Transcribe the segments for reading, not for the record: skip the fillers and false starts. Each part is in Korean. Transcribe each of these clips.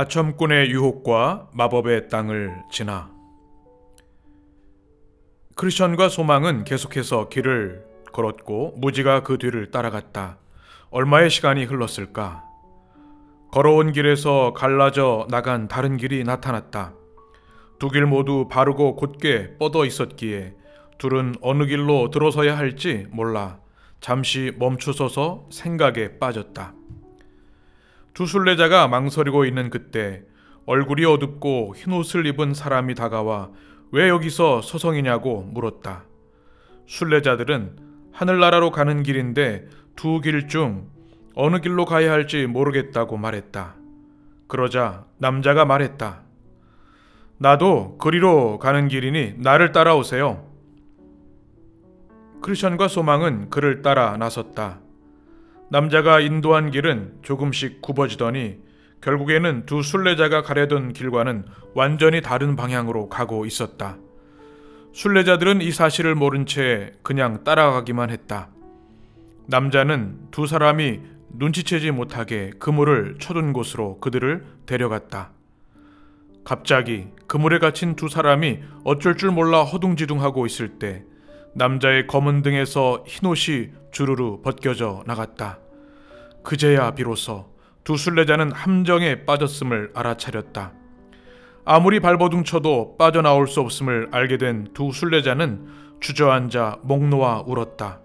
아첨꾼의 유혹과 마법의 땅을 지나. 크리스천과 소망은 계속해서 길을 걸었고 무지가 그 뒤를 따라갔다. 얼마의 시간이 흘렀을까? 걸어온 길에서 갈라져 나간 다른 길이 나타났다. 두 길 모두 바르고 곧게 뻗어 있었기에 둘은 어느 길로 들어서야 할지 몰라 잠시 멈추서서 생각에 빠졌다. 두 순례자가 망설이고 있는 그때 얼굴이 어둡고 흰옷을 입은 사람이 다가와 왜 여기서 서성이냐고 물었다. 순례자들은 하늘나라로 가는 길인데 두 길 중 어느 길로 가야 할지 모르겠다고 말했다. 그러자 남자가 말했다. 나도 그리로 가는 길이니 나를 따라오세요. 크리스천과 소망은 그를 따라 나섰다. 남자가 인도한 길은 조금씩 굽어지더니 결국에는 두 순례자가 가려던 길과는 완전히 다른 방향으로 가고 있었다. 순례자들은 이 사실을 모른 채 그냥 따라가기만 했다. 남자는 두 사람이 눈치채지 못하게 그물을 쳐둔 곳으로 그들을 데려갔다. 갑자기 그물에 갇힌 두 사람이 어쩔 줄 몰라 허둥지둥하고 있을 때 남자의 검은 등에서 흰옷이 주르르 벗겨져 나갔다. 그제야 비로소 두 순례자는 함정에 빠졌음을 알아차렸다. 아무리 발버둥 쳐도 빠져나올 수 없음을 알게 된 두 순례자는 주저앉아 목 놓아 울었다.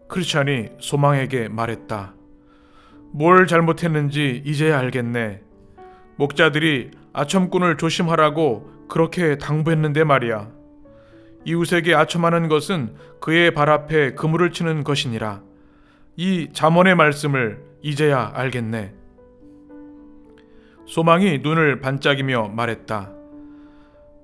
크리스천이 소망에게 말했다. 뭘 잘못했는지 이제야 알겠네. 목자들이 아첨꾼을 조심하라고 그렇게 당부했는데 말이야. 이웃에게 아첨하는 것은 그의 발 앞에 그물을 치는 것이니라. 이 잠언의 말씀을 이제야 알겠네. 소망이 눈을 반짝이며 말했다.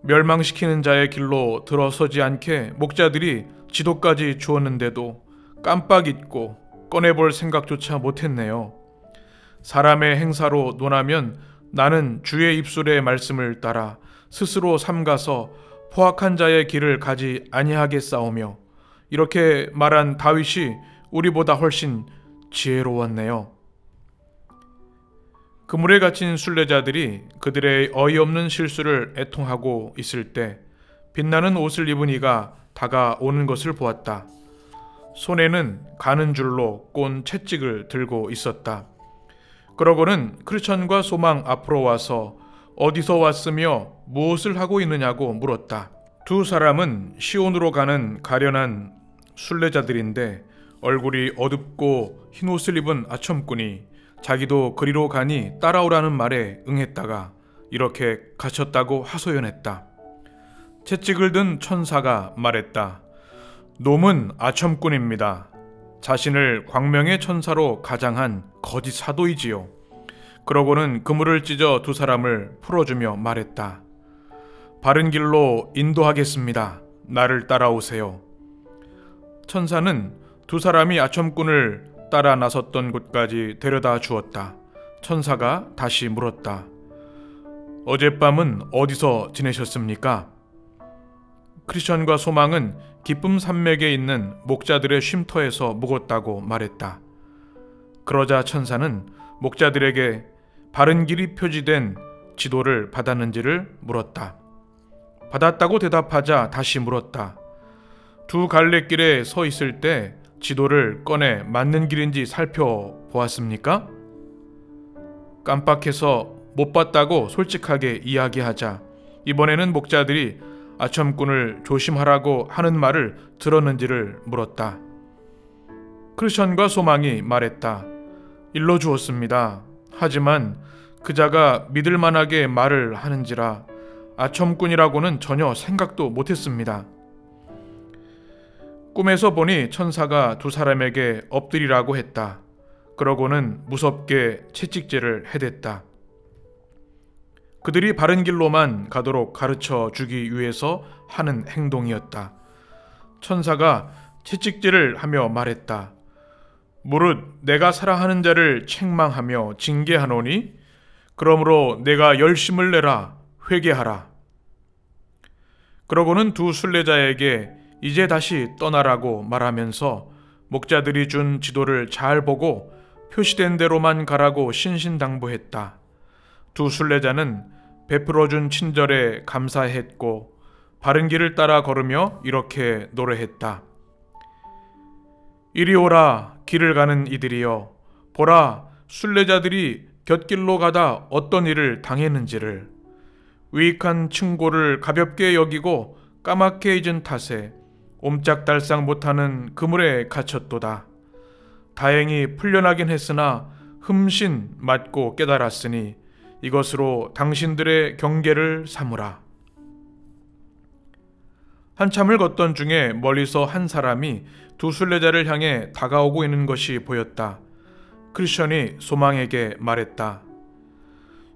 멸망시키는 자의 길로 들어서지 않게 목자들이 지도까지 주었는데도 깜빡 잊고 꺼내볼 생각조차 못했네요. 사람의 행사로 논하면 나는 주의 입술의 말씀을 따라 스스로 삼가서 포악한 자의 길을 가지 아니하겠사오며 이렇게 말한 다윗이 우리보다 훨씬 지혜로웠네요. 그물에 갇힌 순례자들이 그들의 어이없는 실수를 애통하고 있을 때 빛나는 옷을 입은 이가 다가오는 것을 보았다. 손에는 가는 줄로 꼰 채찍을 들고 있었다. 그러고는 크리스천과 소망 앞으로 와서 어디서 왔으며 무엇을 하고 있느냐고 물었다. 두 사람은 시온으로 가는 가련한 순례자들인데 얼굴이 어둡고 흰옷을 입은 아첨꾼이 자기도 그리로 가니 따라오라는 말에 응했다가 이렇게 갇혔다고 하소연했다. 채찍을 든 천사가 말했다. 놈은 아첨꾼입니다. 자신을 광명의 천사로 가장한 거짓 사도이지요. 그러고는 그물을 찢어 두 사람을 풀어주며 말했다. 바른 길로 인도하겠습니다. 나를 따라오세요. 천사는 두 사람이 아첨꾼을 따라 나섰던 곳까지 데려다 주었다. 천사가 다시 물었다. 어젯밤은 어디서 지내셨습니까? 크리스천과 소망은 기쁨 산맥에 있는 목자들의 쉼터에서 묵었다고 말했다. 그러자 천사는 목자들에게 바른 길이 표지된 지도를 받았는지를 물었다. 받았다고 대답하자 다시 물었다. 두 갈래길에 서 있을 때 지도를 꺼내 맞는 길인지 살펴보았습니까? 깜빡해서 못 봤다고 솔직하게 이야기하자 이번에는 목자들이 아첨꾼을 조심하라고 하는 말을 들었는지를 물었다. 크리스천과 소망이 말했다. 일러주었습니다. 하지만 그자가 믿을만하게 말을 하는지라 아첨꾼이라고는 전혀 생각도 못했습니다. 꿈에서 보니 천사가 두 사람에게 엎드리라고 했다. 그러고는 무섭게 채찍질을 해댔다. 그들이 바른 길로만 가도록 가르쳐 주기 위해서 하는 행동이었다. 천사가 채찍질을 하며 말했다. 무릇 내가 사랑하는 자를 책망하며 징계하노니 그러므로 내가 열심을 내라 회개하라. 그러고는 두 순례자에게 이제 다시 떠나라고 말하면서 목자들이 준 지도를 잘 보고 표시된 대로만 가라고 신신당부했다. 두 순례자는 베풀어준 친절에 감사했고 바른 길을 따라 걸으며 이렇게 노래했다. 이리 오라 길을 가는 이들이여, 보라 순례자들이 곁길로 가다 어떤 일을 당했는지를. 유익한 충고를 가볍게 여기고 까맣게 잊은 탓에 옴짝달싹 못하는 그물에 갇혔도다. 다행히 풀려나긴 했으나 흠신 맞고 깨달았으니 이것으로 당신들의 경계를 삼으라. 한참을 걷던 중에 멀리서 한 사람이 두 순례자를 향해 다가오고 있는 것이 보였다. 크리스천이 소망에게 말했다.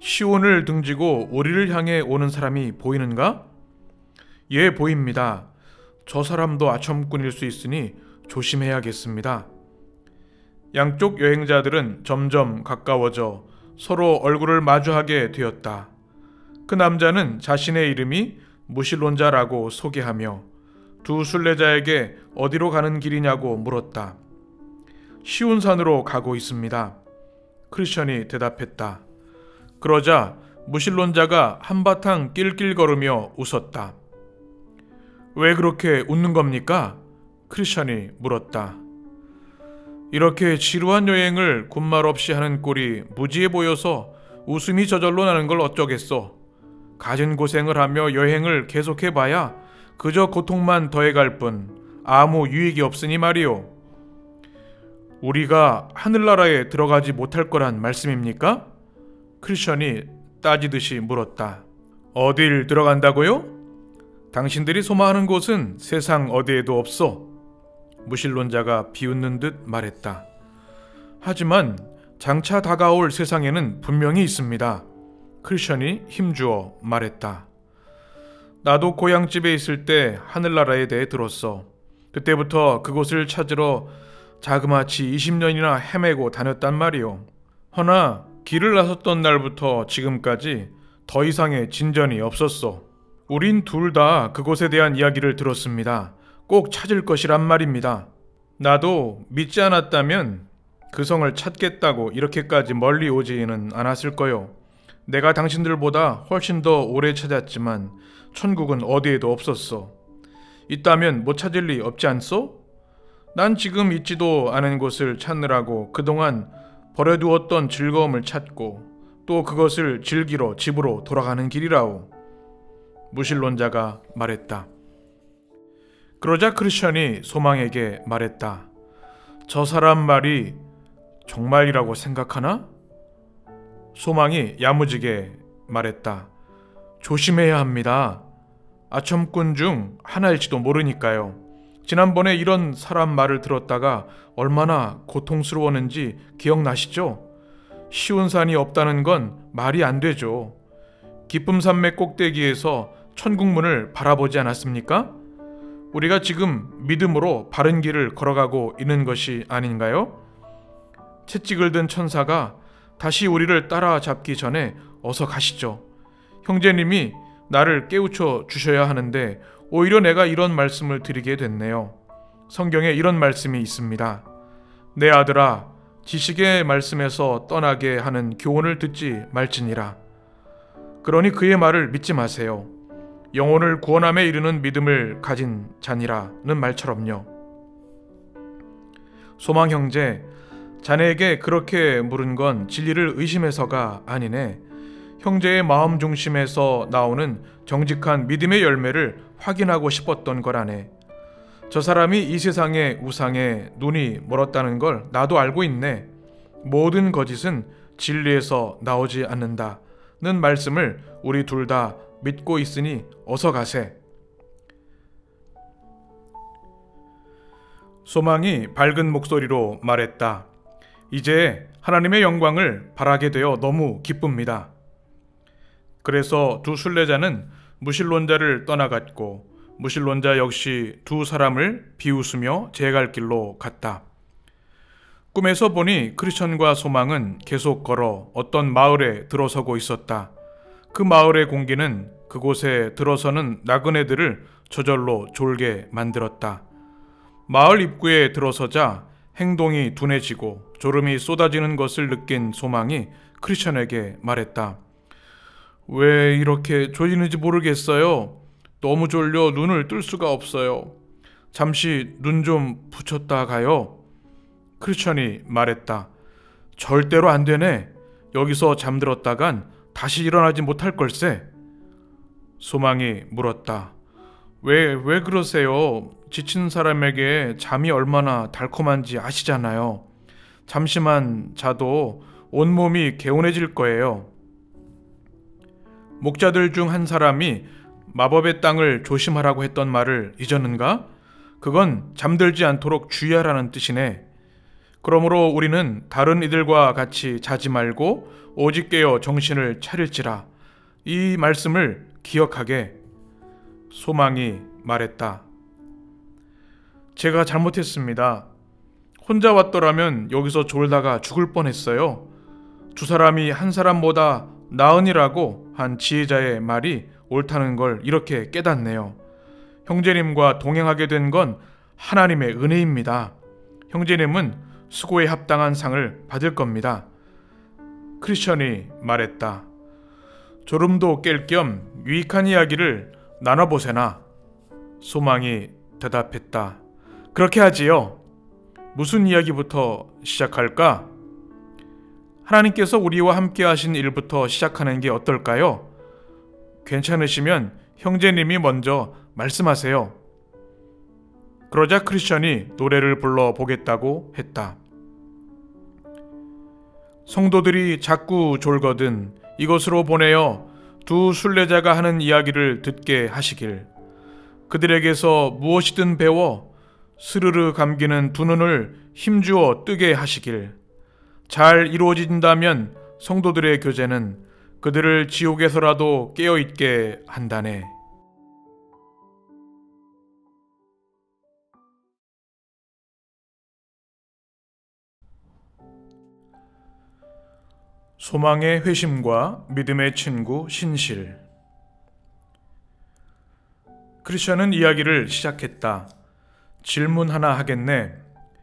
시온을 등지고 우리를 향해 오는 사람이 보이는가? 예, 보입니다. 저 사람도 아첨꾼일 수 있으니 조심해야겠습니다. 양쪽 여행자들은 점점 가까워져 서로 얼굴을 마주하게 되었다. 그 남자는 자신의 이름이 무신론자라고 소개하며 두 순례자에게 어디로 가는 길이냐고 물었다. 시온산으로 가고 있습니다. 크리스천이 대답했다. 그러자 무신론자가 한바탕 낄낄거리며 웃었다. 왜 그렇게 웃는 겁니까? 크리스천이 물었다. 이렇게 지루한 여행을 군말 없이 하는 꼴이 무지해 보여서 웃음이 저절로 나는 걸 어쩌겠어. 가진 고생을 하며 여행을 계속해봐야 그저 고통만 더해갈 뿐 아무 유익이 없으니 말이오. 우리가 하늘나라에 들어가지 못할 거란 말씀입니까? 크리스천이 따지듯이 물었다. 어딜 들어간다고요? 당신들이 소망하는 곳은 세상 어디에도 없어. 무신론자가 비웃는 듯 말했다. 하지만 장차 다가올 세상에는 분명히 있습니다. 크리스천이 힘주어 말했다. 나도 고향집에 있을 때 하늘나라에 대해 들었어. 그때부터 그곳을 찾으러 자그마치 20년이나 헤매고 다녔단 말이오. 허나 길을 나섰던 날부터 지금까지 더 이상의 진전이 없었어. 우린 둘 다 그곳에 대한 이야기를 들었습니다. 꼭 찾을 것이란 말입니다. 나도 믿지 않았다면 그 성을 찾겠다고 이렇게까지 멀리 오지는 않았을 거요. 내가 당신들보다 훨씬 더 오래 찾았지만 천국은 어디에도 없었어. 있다면 못 찾을 리 없지 않소? 난 지금 있지도 않은 곳을 찾느라고 그동안 버려두었던 즐거움을 찾고 또 그것을 즐기러 집으로 돌아가는 길이라오. 무신론자가 말했다. 그러자 크리스천이 소망에게 말했다. 저 사람 말이 정말이라고 생각하나? 소망이 야무지게 말했다. 조심해야 합니다. 아첨꾼 중 하나일지도 모르니까요. 지난번에 이런 사람 말을 들었다가 얼마나 고통스러웠는지 기억나시죠? 시온산이 없다는 건 말이 안 되죠. 기쁨산맥 꼭대기에서 천국문을 바라보지 않았습니까? 우리가 지금 믿음으로 바른 길을 걸어가고 있는 것이 아닌가요? 채찍을 든 천사가 다시 우리를 따라잡기 전에 어서 가시죠. 형제님이 나를 깨우쳐 주셔야 하는데 오히려 내가 이런 말씀을 드리게 됐네요. 성경에 이런 말씀이 있습니다. 내 아들아, 지식의 말씀에서 떠나게 하는 교훈을 듣지 말지니라. 그러니 그의 말을 믿지 마세요. 영혼을 구원함에 이르는 믿음을 가진 자니라는 말처럼요. 소망 형제, 자네에게 그렇게 물은 건 진리를 의심해서가 아니네. 형제의 마음 중심에서 나오는 정직한 믿음의 열매를 확인하고 싶었던 거라네. 저 사람이 이 세상의 우상에 눈이 멀었다는 걸 나도 알고 있네. 모든 거짓은 진리에서 나오지 않는다는 말씀을 우리 둘 다 믿고 있으니 어서 가세. 소망이 밝은 목소리로 말했다. 이제 하나님의 영광을 바라게 되어 너무 기쁩니다. 그래서 두 순례자는 무신론자를 떠나갔고 무신론자 역시 두 사람을 비웃으며 제 갈 길로 갔다. 꿈에서 보니 크리스천과 소망은 계속 걸어 어떤 마을에 들어서고 있었다. 그 마을의 공기는 그곳에 들어서는 나그네들을 저절로 졸게 만들었다. 마을 입구에 들어서자 행동이 둔해지고 졸음이 쏟아지는 것을 느낀 소망이 크리스천에게 말했다. 왜 이렇게 졸리는지 모르겠어요. 너무 졸려 눈을 뜰 수가 없어요. 잠시 눈 좀 붙였다 가요. 크리스천이 말했다. 절대로 안 되네. 여기서 잠들었다간 다시 일어나지 못할 걸세. 소망이 물었다. 왜 그러세요? 지친 사람에게 잠이 얼마나 달콤한지 아시잖아요. 잠시만 자도 온몸이 개운해질 거예요. 목자들 중 한 사람이 마법의 땅을 조심하라고 했던 말을 잊었는가? 그건 잠들지 않도록 주의하라는 뜻이네. 그러므로 우리는 다른 이들과 같이 자지 말고 오직 깨어 정신을 차릴지라. 이 말씀을 기억하게. 소망이 말했다. 제가 잘못했습니다. 혼자 왔더라면 여기서 졸다가 죽을 뻔했어요. 두 사람이 한 사람보다 나으니라고 한 지혜자의 말이 옳다는 걸 이렇게 깨닫네요. 형제님과 동행하게 된 건 하나님의 은혜입니다. 형제님은 수고에 합당한 상을 받을 겁니다. 크리스천이 말했다. 졸음도 깰 겸 유익한 이야기를 나눠보세나. 소망이 대답했다. 그렇게 하지요. 무슨 이야기부터 시작할까? 하나님께서 우리와 함께 하신 일부터 시작하는 게 어떨까요? 괜찮으시면 형제님이 먼저 말씀하세요. 그러자 크리스천이 노래를 불러보겠다고 했다. 성도들이 자꾸 졸거든 이것으로 보내어 두 순례자가 하는 이야기를 듣게 하시길. 그들에게서 무엇이든 배워 스르르 감기는 두 눈을 힘주어 뜨게 하시길. 잘 이루어진다면 성도들의 교제는 그들을 지옥에서라도 깨어있게 한다네. 소망의 회심과 믿음의 친구 신실. 크리스천은 이야기를 시작했다. 질문 하나 하겠네.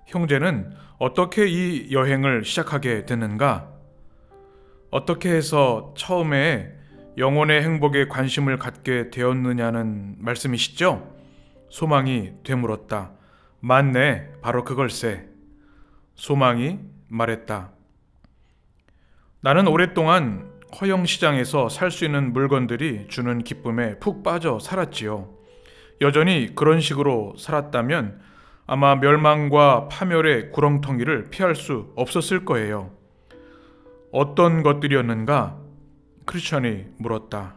형제는 어떻게 이 여행을 시작하게 됐는가? 어떻게 해서 처음에 영혼의 행복에 관심을 갖게 되었느냐는 말씀이시죠? 소망이 되물었다. 맞네, 바로 그걸세. 소망이 말했다. 나는 오랫동안 허영시장에서 살 수 있는 물건들이 주는 기쁨에 푹 빠져 살았지요. 여전히 그런 식으로 살았다면 아마 멸망과 파멸의 구렁텅이를 피할 수 없었을 거예요. 어떤 것들이었는가? 크리스천이 물었다.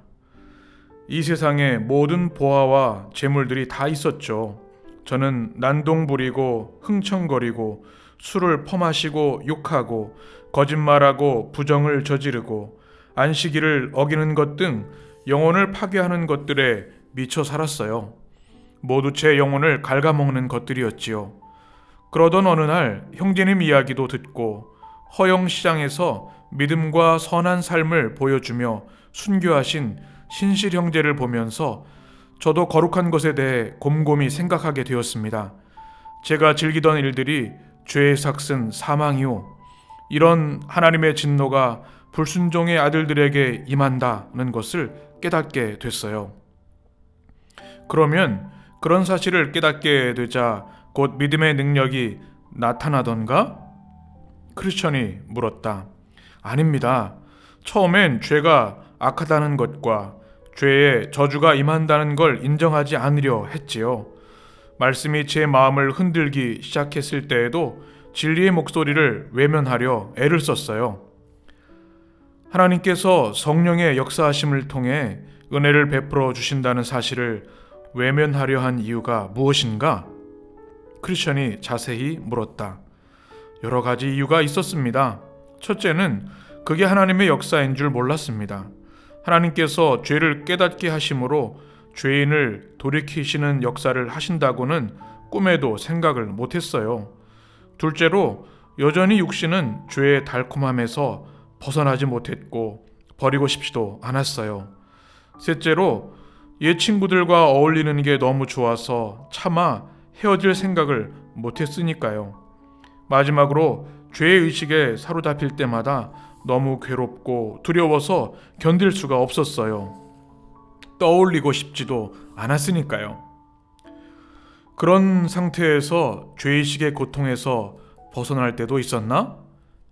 이 세상에 모든 보화와 재물들이 다 있었죠. 저는 난동 부리고 흥청거리고 술을 퍼마시고 욕하고 거짓말하고 부정을 저지르고 안식일을 어기는 것 등 영혼을 파괴하는 것들에 미쳐 살았어요. 모두 제 영혼을 갉아먹는 것들이었지요. 그러던 어느 날 형제님 이야기도 듣고 허영시장에서 믿음과 선한 삶을 보여주며 순교하신 신실 형제를 보면서 저도 거룩한 것에 대해 곰곰이 생각하게 되었습니다. 제가 즐기던 일들이 죄의 삭슨 사망이요. 이런 하나님의 진노가 불순종의 아들들에게 임한다는 것을 깨닫게 됐어요. 그러면 그런 사실을 깨닫게 되자 곧 믿음의 능력이 나타나던가? 크리스천이 물었다. 아닙니다. 처음엔 죄가 악하다는 것과 죄의 저주가 임한다는 걸 인정하지 않으려 했지요. 말씀이 제 마음을 흔들기 시작했을 때에도 진리의 목소리를 외면하려 애를 썼어요. 하나님께서 성령의 역사하심을 통해 은혜를 베풀어 주신다는 사실을 외면하려 한 이유가 무엇인가? 크리스천이 자세히 물었다. 여러 가지 이유가 있었습니다. 첫째는 그게 하나님의 역사인 줄 몰랐습니다. 하나님께서 죄를 깨닫게 하심으로 죄인을 돌이키시는 역사를 하신다고는 꿈에도 생각을 못했어요. 둘째로 여전히 육신은 죄의 달콤함에서 벗어나지 못했고 버리고 싶지도 않았어요. 셋째로 옛 친구들과 어울리는 게 너무 좋아서 차마 헤어질 생각을 못했으니까요. 마지막으로 죄의식에 사로잡힐 때마다 너무 괴롭고 두려워서 견딜 수가 없었어요. 떠올리고 싶지도 않았으니까요. 그런 상태에서 죄의식의 고통에서 벗어날 때도 있었나?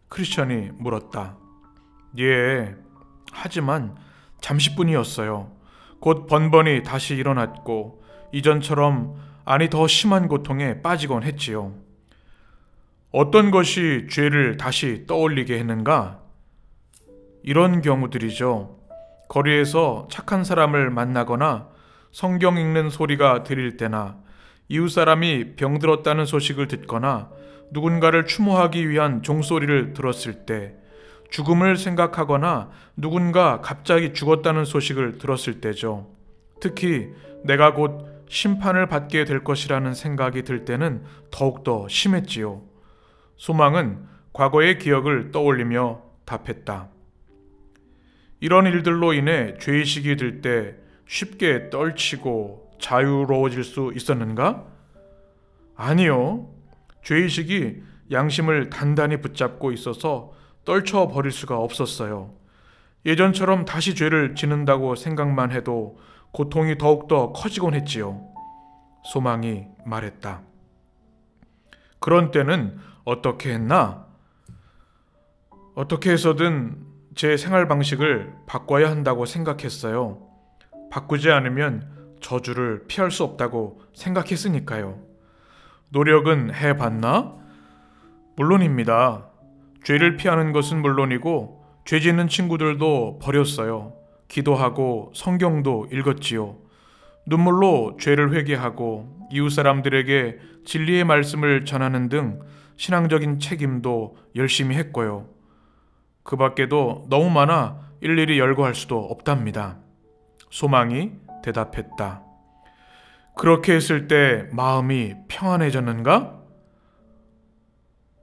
크리스천이 물었다. 예, 하지만 잠시뿐이었어요. 곧 번번이 다시 일어났고 이전처럼 아니 더 심한 고통에 빠지곤 했지요. 어떤 것이 죄를 다시 떠올리게 했는가? 이런 경우들이죠. 거리에서 착한 사람을 만나거나 성경 읽는 소리가 들릴 때나 이웃 사람이 병들었다는 소식을 듣거나 누군가를 추모하기 위한 종소리를 들었을 때, 죽음을 생각하거나 누군가 갑자기 죽었다는 소식을 들었을 때죠. 특히 내가 곧 심판을 받게 될 것이라는 생각이 들 때는 더욱더 심했지요. 소망은 과거의 기억을 떠올리며 답했다. 이런 일들로 인해 죄의식이 들 때 쉽게 떨치고 자유로워질 수 있었는가? 아니요. 죄의식이 양심을 단단히 붙잡고 있어서 떨쳐버릴 수가 없었어요. 예전처럼 다시 죄를 짓는다고 생각만 해도 고통이 더욱더 커지곤 했지요. 소망이 말했다. 그런 때는 어떻게 했나? 어떻게 해서든 제 생활 방식을 바꿔야 한다고 생각했어요. 바꾸지 않으면 저주를 피할 수 없다고 생각했으니까요. 노력은 해봤나? 물론입니다. 죄를 피하는 것은 물론이고 죄 짓는 친구들도 버렸어요. 기도하고 성경도 읽었지요. 눈물로 죄를 회개하고 이웃 사람들에게 진리의 말씀을 전하는 등 신앙적인 책임도 열심히 했고요. 그 밖에도 너무 많아 일일이 열거할 수도 없답니다. 소망이 대답했다. 그렇게 했을 때 마음이 평안해졌는가?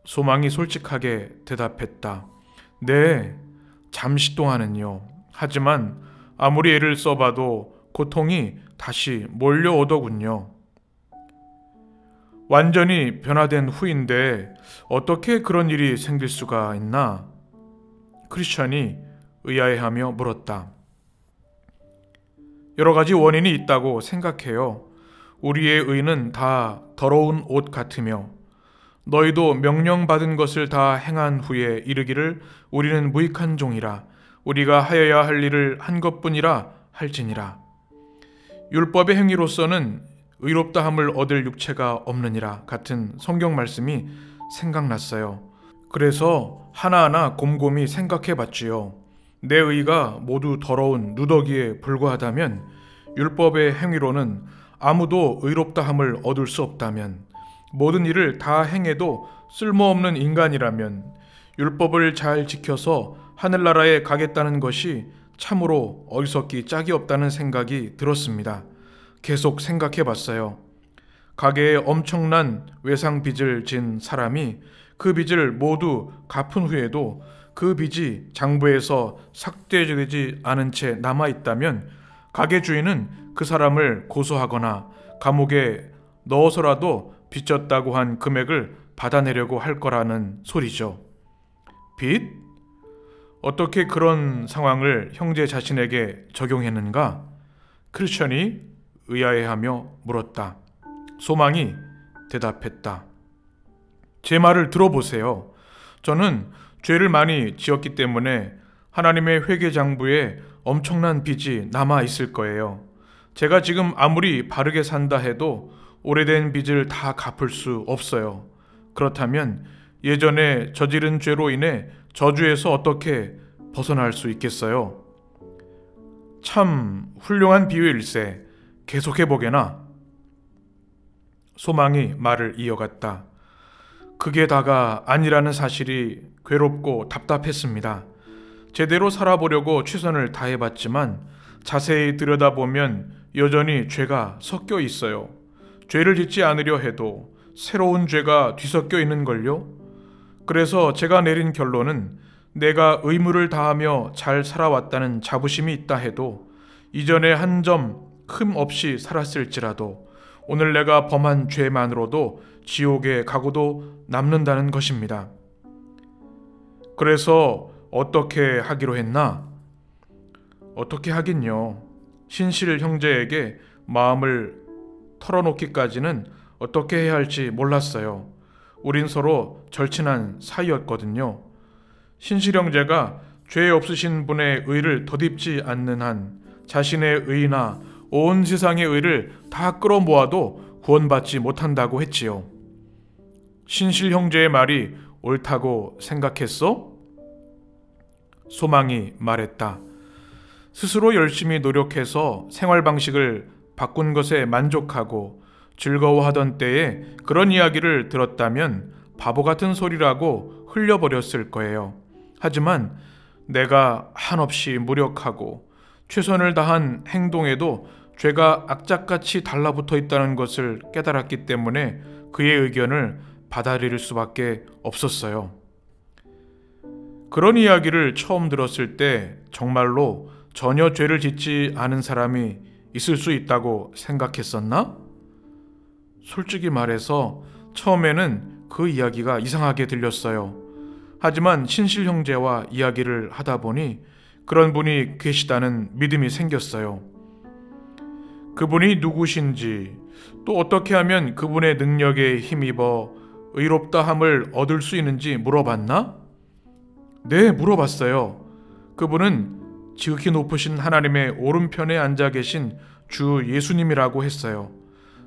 소망이 솔직하게 대답했다. 네, 잠시 동안은요. 하지만 아무리 애를 써봐도 고통이 다시 몰려오더군요. 완전히 변화된 후인데 어떻게 그런 일이 생길 수가 있나? 크리스천이 의아해하며 물었다. 여러 가지 원인이 있다고 생각해요. 우리의 의는 다 더러운 옷 같으며 너희도 명령받은 것을 다 행한 후에 이르기를 우리는 무익한 종이라 우리가 하여야 할 일을 한 것뿐이라 할지니라. 율법의 행위로서는 의롭다함을 얻을 육체가 없느니라 같은 성경 말씀이 생각났어요. 그래서 하나하나 곰곰이 생각해 봤지요. 내 의가 모두 더러운 누더기에 불과하다면, 율법의 행위로는 아무도 의롭다함을 얻을 수 없다면, 모든 일을 다 행해도 쓸모없는 인간이라면 율법을 잘 지켜서 하늘나라에 가겠다는 것이 참으로 어리석기 짝이 없다는 생각이 들었습니다. 계속 생각해 봤어요. 가게에 엄청난 외상 빚을 진 사람이 그 빚을 모두 갚은 후에도 그 빚이 장부에서 삭제되지 않은 채 남아있다면 가게 주인은 그 사람을 고소하거나 감옥에 넣어서라도 빚졌다고 한 금액을 받아내려고 할 거라는 소리죠. 빚? 어떻게 그런 상황을 형제 자신에게 적용했는가? 크리스천이 의아해하며 물었다. 소망이 대답했다. 제 말을 들어보세요. 저는 죄를 많이 지었기 때문에 하나님의 회개장부에 엄청난 빚이 남아 있을 거예요. 제가 지금 아무리 바르게 산다 해도 오래된 빚을 다 갚을 수 없어요. 그렇다면 예전에 저지른 죄로 인해 저주에서 어떻게 벗어날 수 있겠어요? 참 훌륭한 비유일세. 계속해보게나. 소망이 말을 이어갔다. 그게 다가 아니라는 사실이 괴롭고 답답했습니다. 제대로 살아보려고 최선을 다해봤지만 자세히 들여다보면 여전히 죄가 섞여 있어요. 죄를 짓지 않으려 해도 새로운 죄가 뒤섞여 있는걸요. 그래서 제가 내린 결론은 내가 의무를 다하며 잘 살아왔다는 자부심이 있다 해도 이전에 한 점 흠 없이 살았을지라도 오늘 내가 범한 죄만으로도 지옥의 각오도 남는다는 것입니다. 그래서 어떻게 하기로 했나? 어떻게 하긴요. 신실 형제에게 마음을 털어놓기까지는 어떻게 해야 할지 몰랐어요. 우린 서로 절친한 사이였거든요. 신실 형제가 죄 없으신 분의 의를 덧입지 않는 한 자신의 의나 온 세상의 의를 다 끌어모아도 구원받지 못한다고 했지요. 신실 형제의 말이 옳다고 생각했어? 소망이 말했다. 스스로 열심히 노력해서 생활 방식을 바꾼 것에 만족하고 즐거워하던 때에 그런 이야기를 들었다면 바보 같은 소리라고 흘려버렸을 거예요. 하지만 내가 한없이 무력하고 최선을 다한 행동에도 죄가 악착같이 달라붙어 있다는 것을 깨달았기 때문에 그의 의견을 받아들일 수밖에 없었어요. 그런 이야기를 처음 들었을 때 정말로 전혀 죄를 짓지 않은 사람이 있을 수 있다고 생각했었나? 솔직히 말해서 처음에는 그 이야기가 이상하게 들렸어요. 하지만 신실 형제와 이야기를 하다 보니 그런 분이 계시다는 믿음이 생겼어요. 그분이 누구신지, 또 어떻게 하면 그분의 능력에 힘입어 의롭다함을 얻을 수 있는지 물어봤나? 네, 물어봤어요. 그분은 지극히 높으신 하나님의 오른편에 앉아 계신 주 예수님이라고 했어요.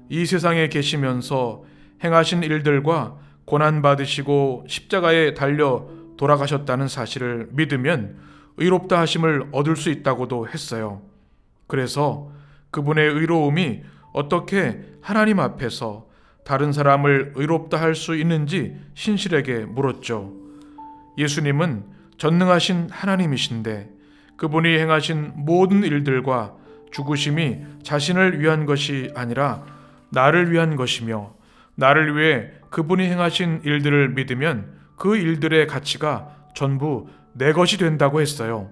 이 세상에 계시면서 행하신 일들과 고난받으시고 십자가에 달려 돌아가셨다는 사실을 믿으면 의롭다 하심을 얻을 수 있다고도 했어요. 그래서 그분의 의로움이 어떻게 하나님 앞에서 다른 사람을 의롭다 할 수 있는지 신실에게 물었죠. 예수님은 전능하신 하나님이신데 그분이 행하신 모든 일들과 죽으심이 자신을 위한 것이 아니라 나를 위한 것이며 나를 위해 그분이 행하신 일들을 믿으면 그 일들의 가치가 전부 내 것이 된다고 했어요.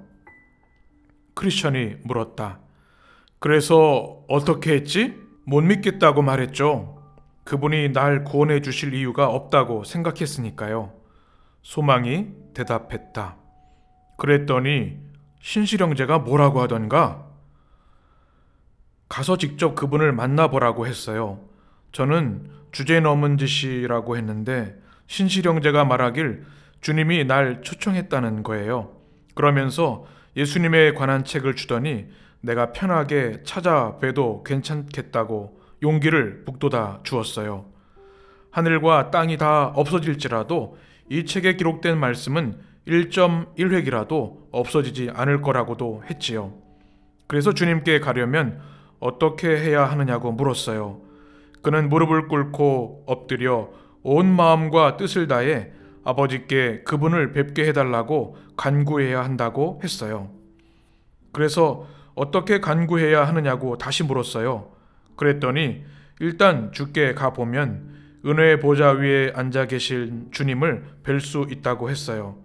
크리스천이 물었다. 그래서 어떻게 했지? 못 믿겠다고 말했죠. 그분이 날 구원해 주실 이유가 없다고 생각했으니까요. 소망이 대답했다. 그랬더니 신실 형제가 뭐라고 하던가? 가서 직접 그분을 만나보라고 했어요. 저는 주제 넘은 짓이라고 했는데 신실 형제가 말하길 주님이 날 초청했다는 거예요. 그러면서 예수님에 관한 책을 주더니 내가 편하게 찾아뵈도 괜찮겠다고 용기를 북돋아 주었어요. 하늘과 땅이 다 없어질지라도 이 책에 기록된 말씀은 1.1획이라도 없어지지 않을 거라고도 했지요. 그래서 주님께 가려면 어떻게 해야 하느냐고 물었어요. 그는 무릎을 꿇고 엎드려 온 마음과 뜻을 다해 아버지께 그분을 뵙게 해달라고 간구해야 한다고 했어요. 그래서 어떻게 간구해야 하느냐고 다시 물었어요. 그랬더니 일단 주께 가보면 은혜의 보좌 위에 앉아 계신 주님을 뵐 수 있다고 했어요.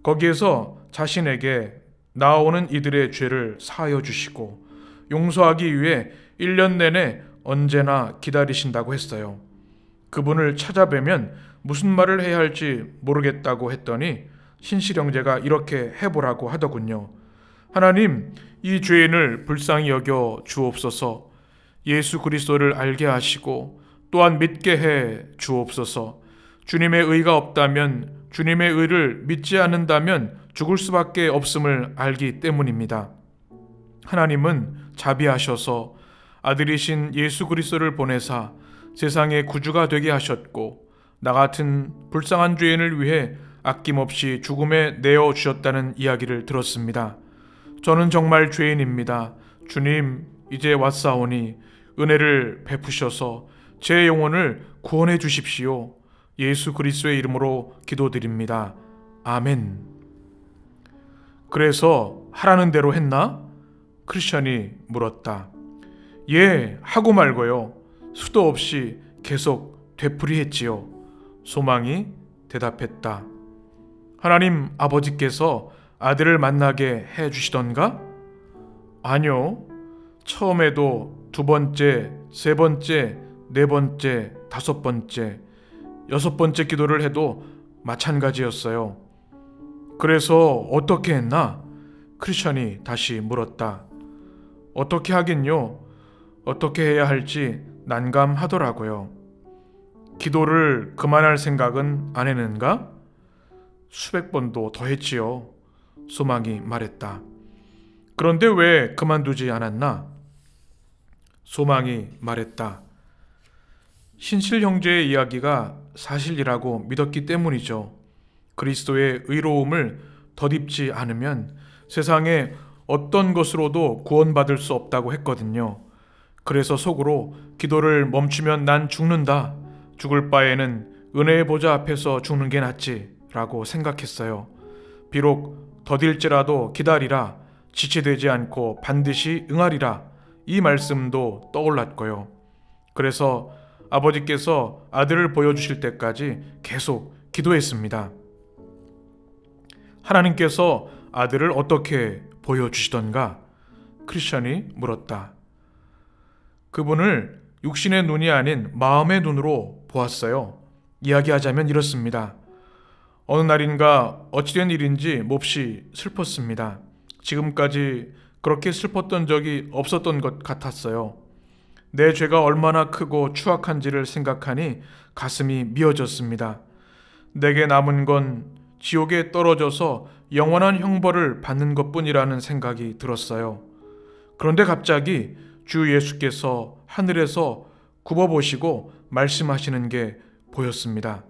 거기에서 자신에게 나오는 이들의 죄를 사하여 주시고 용서하기 위해 1년 내내 언제나 기다리신다고 했어요. 그분을 찾아뵈면 무슨 말을 해야 할지 모르겠다고 했더니 신실 형제가 이렇게 해보라고 하더군요. 하나님, 이 죄인을 불쌍히 여겨 주옵소서. 예수 그리스도를 알게 하시고 또한 믿게 해 주옵소서. 주님의 의가 없다면, 주님의 의를 믿지 않는다면 죽을 수밖에 없음을 알기 때문입니다. 하나님은 자비하셔서 아들이신 예수 그리스도를 보내사 세상의 구주가 되게 하셨고 나 같은 불쌍한 죄인을 위해 아낌없이 죽음에 내어 주셨다는 이야기를 들었습니다. 저는 정말 죄인입니다. 주님, 이제 왔사오니 은혜를 베푸셔서 제 영혼을 구원해 주십시오. 예수 그리스도의 이름으로 기도드립니다. 아멘. 그래서 하라는 대로 했나? 크리스천이 물었다. 예, 하고 말고요. 수도 없이 계속 되풀이했지요. 소망이 대답했다. 하나님 아버지께서 아들을 만나게 해주시던가? 아니요. 처음에도 2번째, 3번째, 4번째, 5번째, 6번째 기도를 해도 마찬가지였어요. 그래서 어떻게 했나? 크리스천이 다시 물었다. 어떻게 하긴요? 어떻게 해야 할지 난감하더라고요. 기도를 그만할 생각은 안 했는가? 수백 번도 더 했지요. 소망이 말했다. 그런데 왜 그만두지 않았나? 소망이 말했다. 신실 형제의 이야기가 사실이라고 믿었기 때문이죠. 그리스도의 의로움을 덧입지 않으면 세상에 어떤 것으로도 구원받을 수 없다고 했거든요. 그래서 속으로 기도를 멈추면 난 죽는다. 죽을 바에는 은혜의 보좌 앞에서 죽는 게 낫지 라고 생각했어요. 비록 더딜지라도 기다리라. 지체되지 않고 반드시 응하리라. 이 말씀도 떠올랐고요. 그래서 아버지께서 아들을 보여주실 때까지 계속 기도했습니다. 하나님께서 아들을 어떻게 보여주시던가? 크리스천이 물었다. 그분을 육신의 눈이 아닌 마음의 눈으로 보았어요. 이야기하자면 이렇습니다. 어느 날인가 어찌된 일인지 몹시 슬펐습니다. 지금까지 그렇게 슬펐던 적이 없었던 것 같았어요. 내 죄가 얼마나 크고 추악한지를 생각하니 가슴이 미어졌습니다. 내게 남은 건 지옥에 떨어져서 영원한 형벌을 받는 것뿐이라는 생각이 들었어요. 그런데 갑자기 주 예수께서 하늘에서 굽어보시고 말씀하시는 게 보였습니다.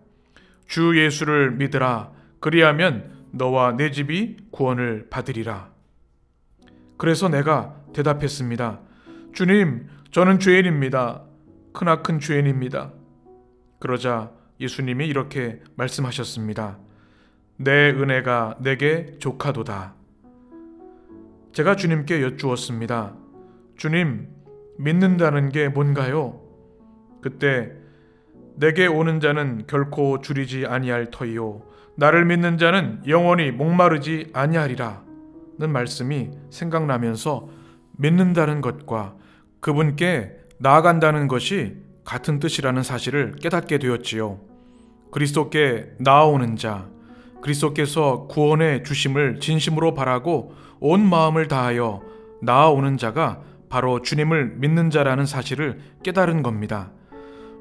주 예수를 믿으라. 그리하면 너와 내 집이 구원을 받으리라. 그래서 내가 대답했습니다. 주님, 저는 죄인입니다. 크나큰 죄인입니다. 그러자 예수님이 이렇게 말씀하셨습니다. 내 은혜가 내게 족하도다. 제가 주님께 여쭈었습니다. 주님, 믿는다는 게 뭔가요? 그때 내게 오는 자는 결코 줄이지 아니할 터이요 나를 믿는 자는 영원히 목마르지 아니하리라 는 말씀이 생각나면서 믿는다는 것과 그분께 나아간다는 것이 같은 뜻이라는 사실을 깨닫게 되었지요. 그리스도께 나아오는 자, 그리스도께서 구원해 주심을 진심으로 바라고 온 마음을 다하여 나아오는 자가 바로 주님을 믿는 자라는 사실을 깨달은 겁니다.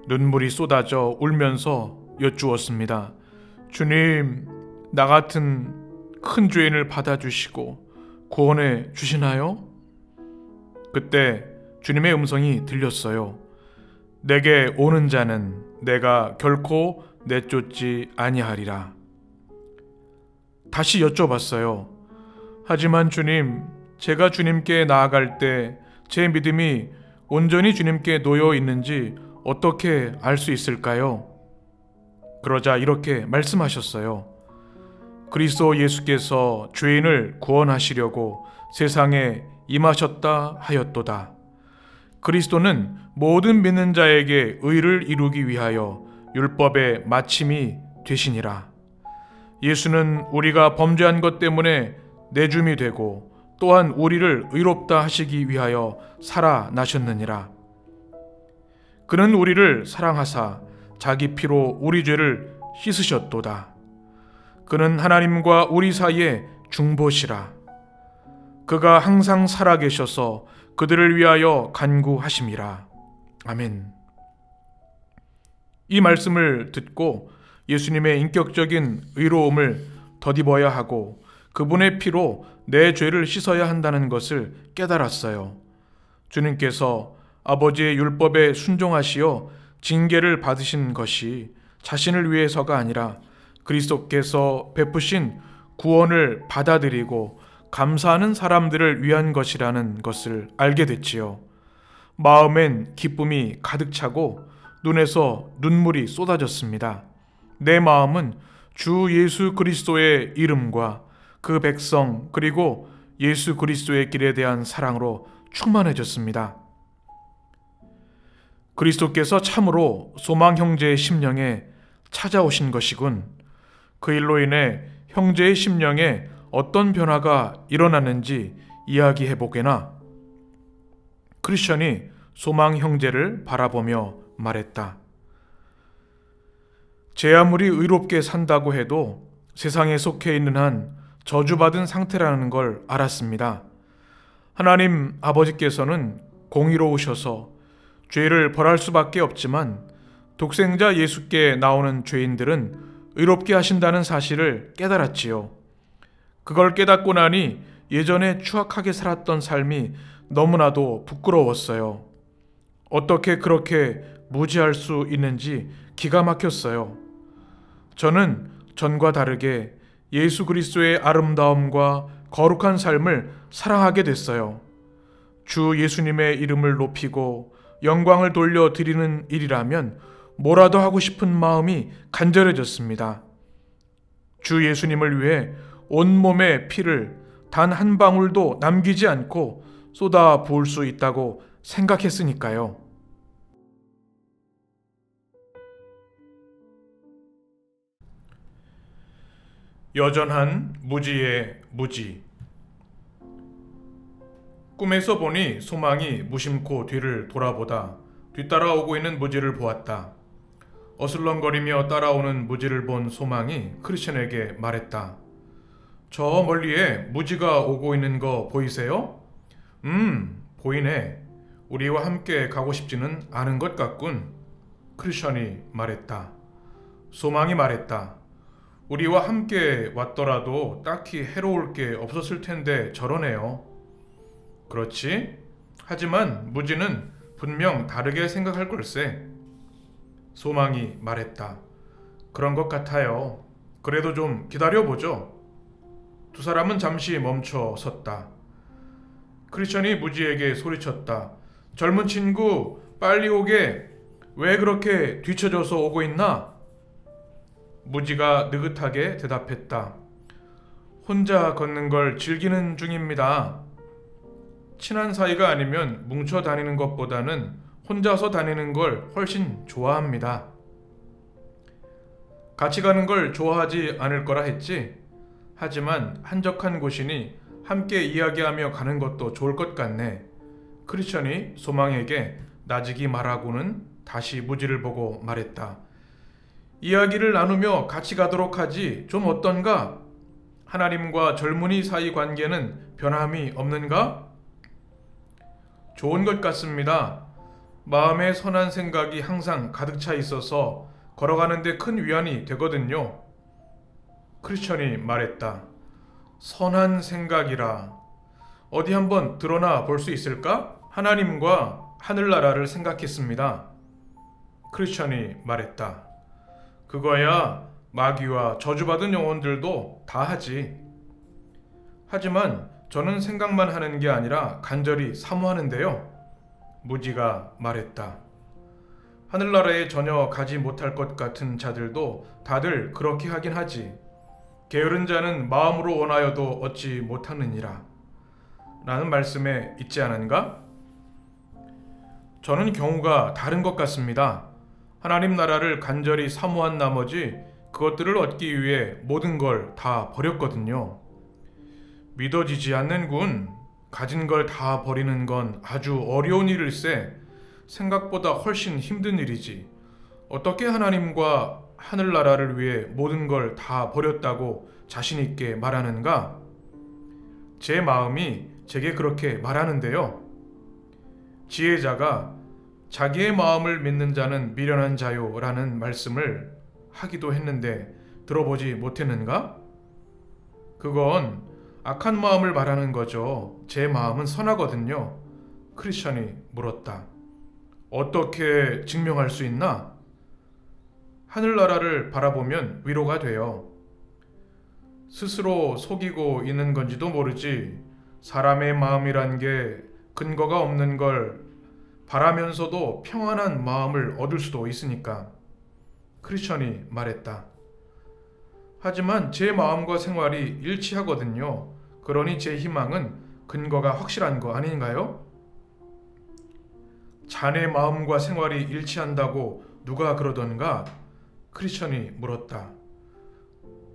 눈물이 쏟아져 울면서 여쭈었습니다. 주님, 나 같은 큰 죄인을 받아주시고 구원해 주시나요? 그때 주님의 음성이 들렸어요. 내게 오는 자는 내가 결코 내쫓지 아니하리라. 다시 여쭤봤어요. 하지만 주님, 제가 주님께 나아갈 때 제 믿음이 온전히 주님께 놓여 있는지 어떻게 알 수 있을까요? 그러자 이렇게 말씀하셨어요. 그리스도 예수께서 죄인을 구원하시려고 세상에 임하셨다 하였도다. 그리스도는 모든 믿는 자에게 의를 이루기 위하여 율법의 마침이 되시니라. 예수는 우리가 범죄한 것 때문에 내줌이 되고 또한 우리를 의롭다 하시기 위하여 살아나셨느니라. 그는 우리를 사랑하사 자기 피로 우리 죄를 씻으셨도다. 그는 하나님과 우리 사이의 중보시라. 그가 항상 살아계셔서 그들을 위하여 간구하심이라. 아멘. 이 말씀을 듣고 예수님의 인격적인 의로움을 덧입어야 하고 그분의 피로 내 죄를 씻어야 한다는 것을 깨달았어요. 주님께서 아버지의 율법에 순종하시어 징계를 받으신 것이 자신을 위해서가 아니라 그리스도께서 베푸신 구원을 받아들이고 감사하는 사람들을 위한 것이라는 것을 알게 됐지요. 마음엔 기쁨이 가득 차고 눈에서 눈물이 쏟아졌습니다. 내 마음은 주 예수 그리스도의 이름과 그 백성 그리고 예수 그리스도의 길에 대한 사랑으로 충만해졌습니다. 그리스도께서 참으로 소망 형제의 심령에 찾아오신 것이군. 그 일로 인해 형제의 심령에 어떤 변화가 일어났는지 이야기해보게나. 크리스천이 소망 형제를 바라보며 말했다. 제 아무리 의롭게 산다고 해도 세상에 속해 있는 한 저주받은 상태라는 걸 알았습니다. 하나님 아버지께서는 공의로우셔서 죄를 벌할 수밖에 없지만 독생자 예수께 나오는 죄인들은 의롭게 하신다는 사실을 깨달았지요. 그걸 깨닫고 나니 예전에 추악하게 살았던 삶이 너무나도 부끄러웠어요. 어떻게 그렇게 무지할 수 있는지 기가 막혔어요. 저는 전과 다르게 예수 그리스도의 아름다움과 거룩한 삶을 사랑하게 됐어요. 주 예수님의 이름을 높이고 영광을 돌려드리는 일이라면 뭐라도 하고 싶은 마음이 간절해졌습니다. 주 예수님을 위해 온몸의 피를 단 한 방울도 남기지 않고 쏟아 부을 수 있다고 생각했으니까요. 여전한 무지의 무지. 꿈에서 보니 소망이 무심코 뒤를 돌아보다 뒤따라오고 있는 무지를 보았다. 어슬렁거리며 따라오는 무지를 본 소망이 크리스천에게 말했다. 저 멀리에 무지가 오고 있는 거 보이세요? 보이네. 우리와 함께 가고 싶지는 않은 것 같군. 크리스천이 말했다. 소망이 말했다. 우리와 함께 왔더라도 딱히 해로울 게 없었을 텐데 저러네요. 그렇지? 하지만 무지는 분명 다르게 생각할 걸세. 소망이 말했다. 그런 것 같아요. 그래도 좀 기다려보죠. 두 사람은 잠시 멈춰 섰다. 크리스천이 무지에게 소리쳤다. 젊은 친구, 빨리 오게. 왜 그렇게 뒤쳐져서 오고 있나? 무지가 느긋하게 대답했다. 혼자 걷는 걸 즐기는 중입니다. 친한 사이가 아니면 뭉쳐 다니는 것보다는 혼자서 다니는 걸 훨씬 좋아합니다. 같이 가는 걸 좋아하지 않을 거라 했지. 하지만 한적한 곳이니 함께 이야기하며 가는 것도 좋을 것 같네. 크리스천이 소망에게 나지기 말하고는 다시 무지를 보고 말했다. 이야기를 나누며 같이 가도록 하지. 좀 어떤가? 하나님과 젊은이 사이 관계는 변함이 없는가? 좋은 것 같습니다. 마음에 선한 생각이 항상 가득 차 있어서 걸어가는데 큰 위안이 되거든요. 크리스천이 말했다. 선한 생각이라. 어디 한번 드러나 볼 수 있을까? 하나님과 하늘나라를 생각했습니다. 크리스천이 말했다. 그거야 마귀와 저주받은 영혼들도 다 하지. 하지만 저는 생각만 하는 게 아니라 간절히 사모하는데요. 무지가 말했다. 하늘나라에 전혀 가지 못할 것 같은 자들도 다들 그렇게 하긴 하지. 게으른 자는 마음으로 원하여도 얻지 못하느니라. 라는 말씀에 있지 않은가? 저는 경우가 다른 것 같습니다. 하나님 나라를 간절히 사모한 나머지 그것들을 얻기 위해 모든 걸 다 버렸거든요. 믿어지지 않는군. 가진 걸 다 버리는 건 아주 어려운 일일세. 생각보다 훨씬 힘든 일이지. 어떻게 하나님과 하늘나라를 위해 모든 걸 다 버렸다고 자신 있게 말하는가? 제 마음이 제게 그렇게 말하는데요. 지혜자가 자기의 마음을 믿는 자는 미련한 자요라는 말씀을 하기도 했는데 들어보지 못했는가? 그건 악한 마음을 말하는 거죠. 제 마음은 선하거든요. 크리스천이 물었다. 어떻게 증명할 수 있나? 하늘나라를 바라보면 위로가 돼요. 스스로 속이고 있는 건지도 모르지. 사람의 마음이란 게 근거가 없는 걸 바라면서도 평안한 마음을 얻을 수도 있으니까. 크리스천이 말했다. 하지만 제 마음과 생활이 일치하거든요. 그러니 제 희망은 근거가 확실한 거 아닌가요? 자네 마음과 생활이 일치한다고 누가 그러던가? 크리스천이 물었다.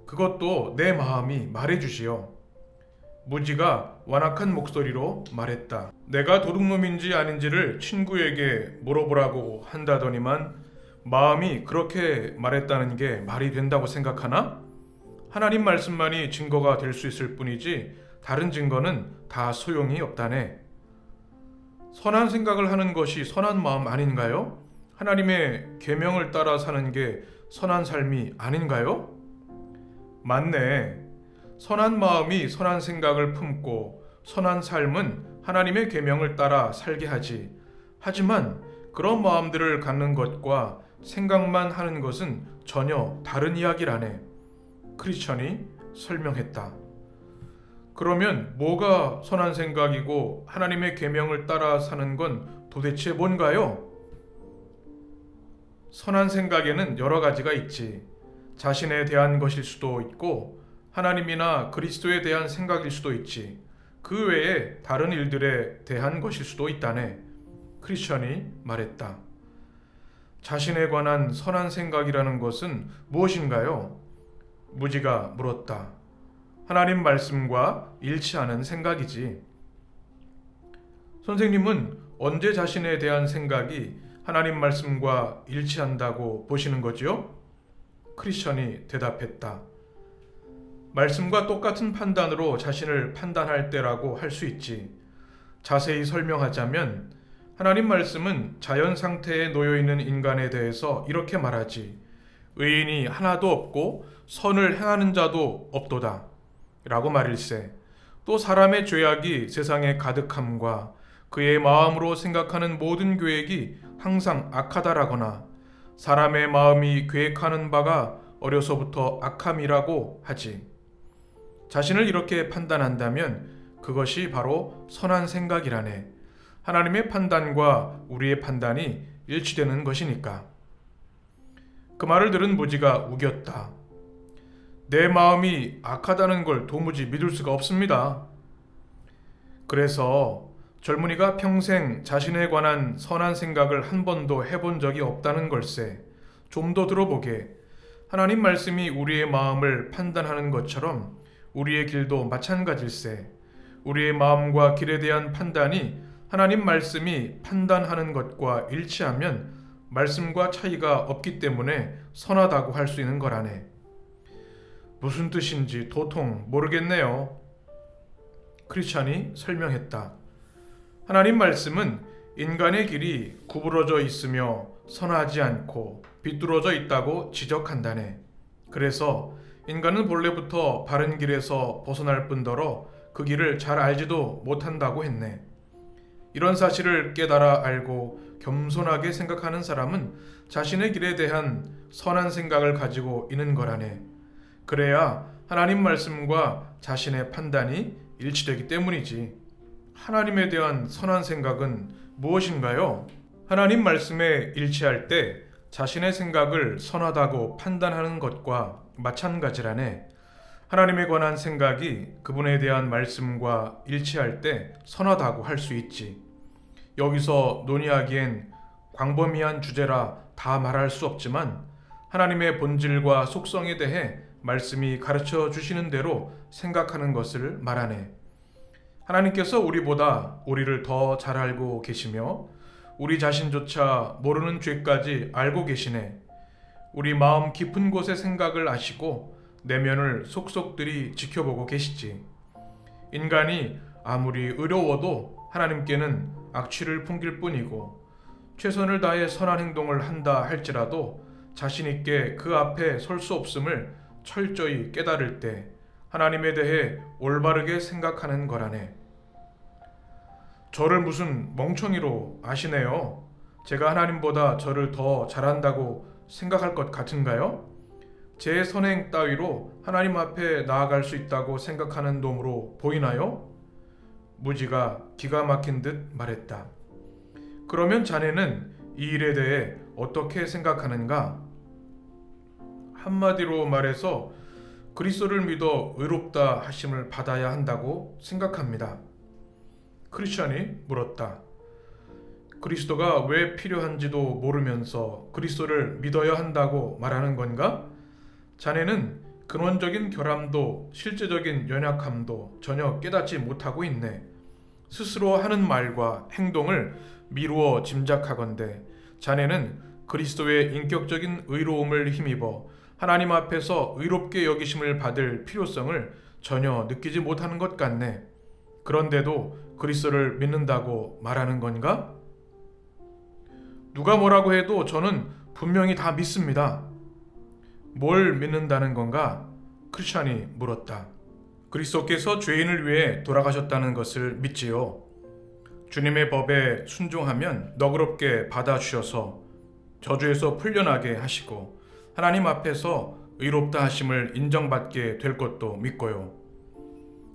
그것도 내 마음이 말해주지요. 무지가 완악한 목소리로 말했다. 내가 도둑놈인지 아닌지를 친구에게 물어보라고 한다더니만 마음이 그렇게 말했다는 게 말이 된다고 생각하나? 하나님 말씀만이 증거가 될 수 있을 뿐이지 다른 증거는 다 소용이 없다네. 선한 생각을 하는 것이 선한 마음 아닌가요? 하나님의 계명을 따라 사는 게 선한 삶이 아닌가요? 맞네. 선한 마음이 선한 생각을 품고 선한 삶은 하나님의 계명을 따라 살게 하지. 하지만 그런 마음들을 갖는 것과 생각만 하는 것은 전혀 다른 이야기라네. 크리스천이 설명했다. 그러면 뭐가 선한 생각이고 하나님의 계명을 따라 사는 건 도대체 뭔가요? 선한 생각에는 여러 가지가 있지. 자신에 대한 것일 수도 있고 하나님이나 그리스도에 대한 생각일 수도 있지. 그 외에 다른 일들에 대한 것일 수도 있다네. 크리스천이 말했다. 자신에 관한 선한 생각이라는 것은 무엇인가요? 무지가 물었다. 하나님 말씀과 일치하는 생각이지. 선생님은 언제 자신에 대한 생각이 하나님 말씀과 일치한다고 보시는 거지요? 크리스천이 대답했다. 말씀과 똑같은 판단으로 자신을 판단할 때라고 할 수 있지. 자세히 설명하자면 하나님 말씀은 자연 상태에 놓여 있는 인간에 대해서 이렇게 말하지. 의인이 하나도 없고 선을 행하는 자도 없도다 라고 말일세. 또 사람의 죄악이 세상에 가득함과 그의 마음으로 생각하는 모든 계획이 항상 악하다라거나 사람의 마음이 계획하는 바가 어려서부터 악함이라고 하지. 자신을 이렇게 판단한다면 그것이 바로 선한 생각이라네. 하나님의 판단과 우리의 판단이 일치되는 것이니까. 그 말을 들은 무지가 우겼다. 내 마음이 악하다는 걸 도무지 믿을 수가 없습니다. 그래서 젊은이가 평생 자신에 관한 선한 생각을 한 번도 해본 적이 없다는 걸세. 좀 더 들어보게. 하나님 말씀이 우리의 마음을 판단하는 것처럼 우리의 길도 마찬가지일세. 우리의 마음과 길에 대한 판단이 하나님 말씀이 판단하는 것과 일치하면 말씀과 차이가 없기 때문에 선하다고 할 수 있는 거라네. 무슨 뜻인지 도통 모르겠네요. 크리스찬이 설명했다. 하나님 말씀은 인간의 길이 구부러져 있으며 선하지 않고 비뚤어져 있다고 지적한다네. 그래서 인간은 본래부터 바른 길에서 벗어날 뿐더러 그 길을 잘 알지도 못한다고 했네. 이런 사실을 깨달아 알고 겸손하게 생각하는 사람은 자신의 길에 대한 선한 생각을 가지고 있는 거라네. 그래야 하나님 말씀과 자신의 판단이 일치되기 때문이지. 하나님에 대한 선한 생각은 무엇인가요? 하나님 말씀에 일치할 때 자신의 생각을 선하다고 판단하는 것과 마찬가지라네. 하나님에 관한 생각이 그분에 대한 말씀과 일치할 때 선하다고 할 수 있지. 여기서 논의하기엔 광범위한 주제라 다 말할 수 없지만 하나님의 본질과 속성에 대해 말씀이 가르쳐 주시는 대로 생각하는 것을 말하네. 하나님께서 우리보다 우리를 더 잘 알고 계시며 우리 자신조차 모르는 죄까지 알고 계시네. 우리 마음 깊은 곳의 생각을 아시고 내면을 속속들이 지켜보고 계시지. 인간이 아무리 의로워도 하나님께는 악취를 풍길 뿐이고 최선을 다해 선한 행동을 한다 할지라도 자신 있게 그 앞에 설 수 없음을 철저히 깨달을 때 하나님에 대해 올바르게 생각하는 거라네. 저를 무슨 멍청이로 아시네요. 제가 하나님보다 저를 더 잘한다고 생각할 것 같은가요? 제 선행 따위로 하나님 앞에 나아갈 수 있다고 생각하는 놈으로 보이나요? 무지가 기가 막힌 듯 말했다. 그러면 자네는 이 일에 대해 어떻게 생각하는가? 한마디로 말해서 그리스도를 믿어 의롭다 하심을 받아야 한다고 생각합니다. 크리스천이 물었다. 그리스도가 왜 필요한지도 모르면서 그리스도를 믿어야 한다고 말하는 건가? 자네는 근원적인 결함도 실제적인 연약함도 전혀 깨닫지 못하고 있네. 스스로 하는 말과 행동을 미루어 짐작하건대 자네는 그리스도의 인격적인 의로움을 힘입어 하나님 앞에서 의롭게 여기심을 받을 필요성을 전혀 느끼지 못하는 것 같네. 그런데도 그리스도를 믿는다고 말하는 건가? 누가 뭐라고 해도 저는 분명히 다 믿습니다. 뭘 믿는다는 건가? 크리스찬이 물었다. 그리스도께서 죄인을 위해 돌아가셨다는 것을 믿지요. 주님의 법에 순종하면 너그럽게 받아주셔서 저주에서 풀려나게 하시고 하나님 앞에서 의롭다 하심을 인정받게 될 것도 믿고요.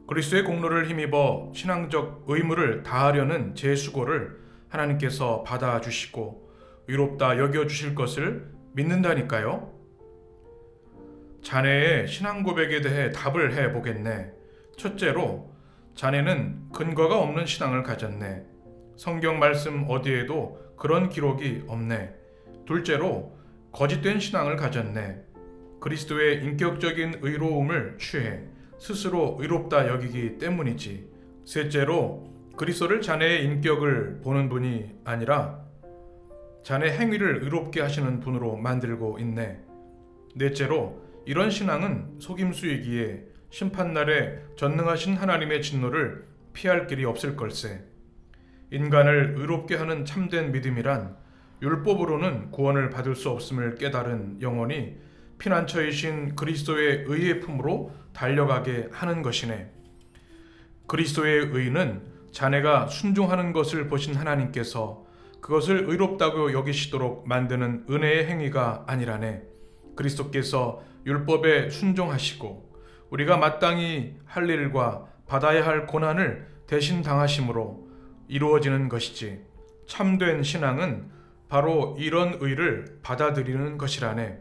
그리스도의 공로를 힘입어 신앙적 의무를 다하려는 제 수고를 하나님께서 받아주시고 의롭다 여겨주실 것을 믿는다니까요. 자네의 신앙 고백에 대해 답을 해보겠네. 첫째로, 자네는 근거가 없는 신앙을 가졌네. 성경 말씀 어디에도 그런 기록이 없네. 둘째로, 거짓된 신앙을 가졌네. 그리스도의 인격적인 의로움을 취해 스스로 의롭다 여기기 때문이지. 셋째로, 그리스도를 자네의 인격을 보는 분이 아니라 자네 행위를 의롭게 하시는 분으로 만들고 있네. 넷째로, 이런 신앙은 속임수이기에 심판날에 전능하신 하나님의 진노를 피할 길이 없을 걸세. 인간을 의롭게 하는 참된 믿음이란 율법으로는 구원을 받을 수 없음을 깨달은 영혼이 피난처이신 그리스도의 의의 품으로 달려가게 하는 것이네. 그리스도의 의는 자네가 순종하는 것을 보신 하나님께서 그것을 의롭다고 여기시도록 만드는 은혜의 행위가 아니라네. 그리스도께서 율법에 순종하시고 우리가 마땅히 할 일과 받아야 할 고난을 대신 당하심으로 이루어지는 것이지. 참된 신앙은 바로 이런 의를 받아들이는 것이라네.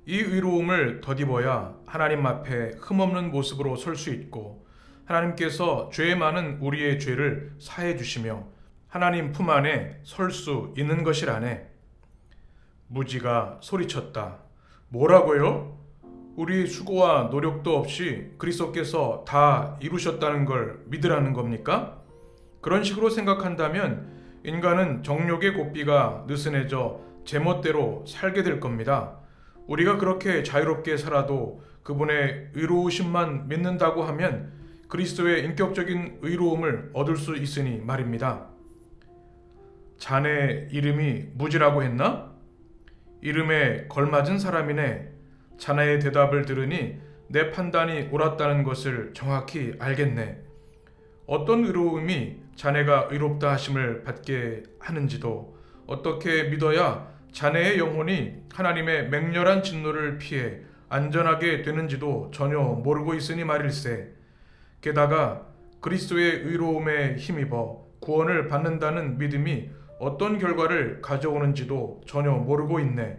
이 의로움을 덧입어야 하나님 앞에 흠없는 모습으로 설 수 있고 하나님께서 죄 많은 우리의 죄를 사해 주시며 하나님 품 안에 설 수 있는 것이라네. 무지가 소리쳤다. 뭐라고요? 우리 수고와 노력도 없이 그리스도께서 다 이루셨다는 걸 믿으라는 겁니까? 그런 식으로 생각한다면 인간은 정욕의 고삐가 느슨해져 제멋대로 살게 될 겁니다. 우리가 그렇게 자유롭게 살아도 그분의 의로우심만 믿는다고 하면 그리스도의 인격적인 의로움을 얻을 수 있으니 말입니다. 자네 이름이 무지라고 했나? 이름에 걸맞은 사람이네. 자네의 대답을 들으니 내 판단이 옳았다는 것을 정확히 알겠네. 어떤 의로움이 자네가 의롭다 하심을 받게 하는지도 어떻게 믿어야 자네의 영혼이 하나님의 맹렬한 진노를 피해 안전하게 되는지도 전혀 모르고 있으니 말일세. 게다가 그리스도의 의로움에 힘입어 구원을 받는다는 믿음이 어떤 결과를 가져오는지도 전혀 모르고 있네.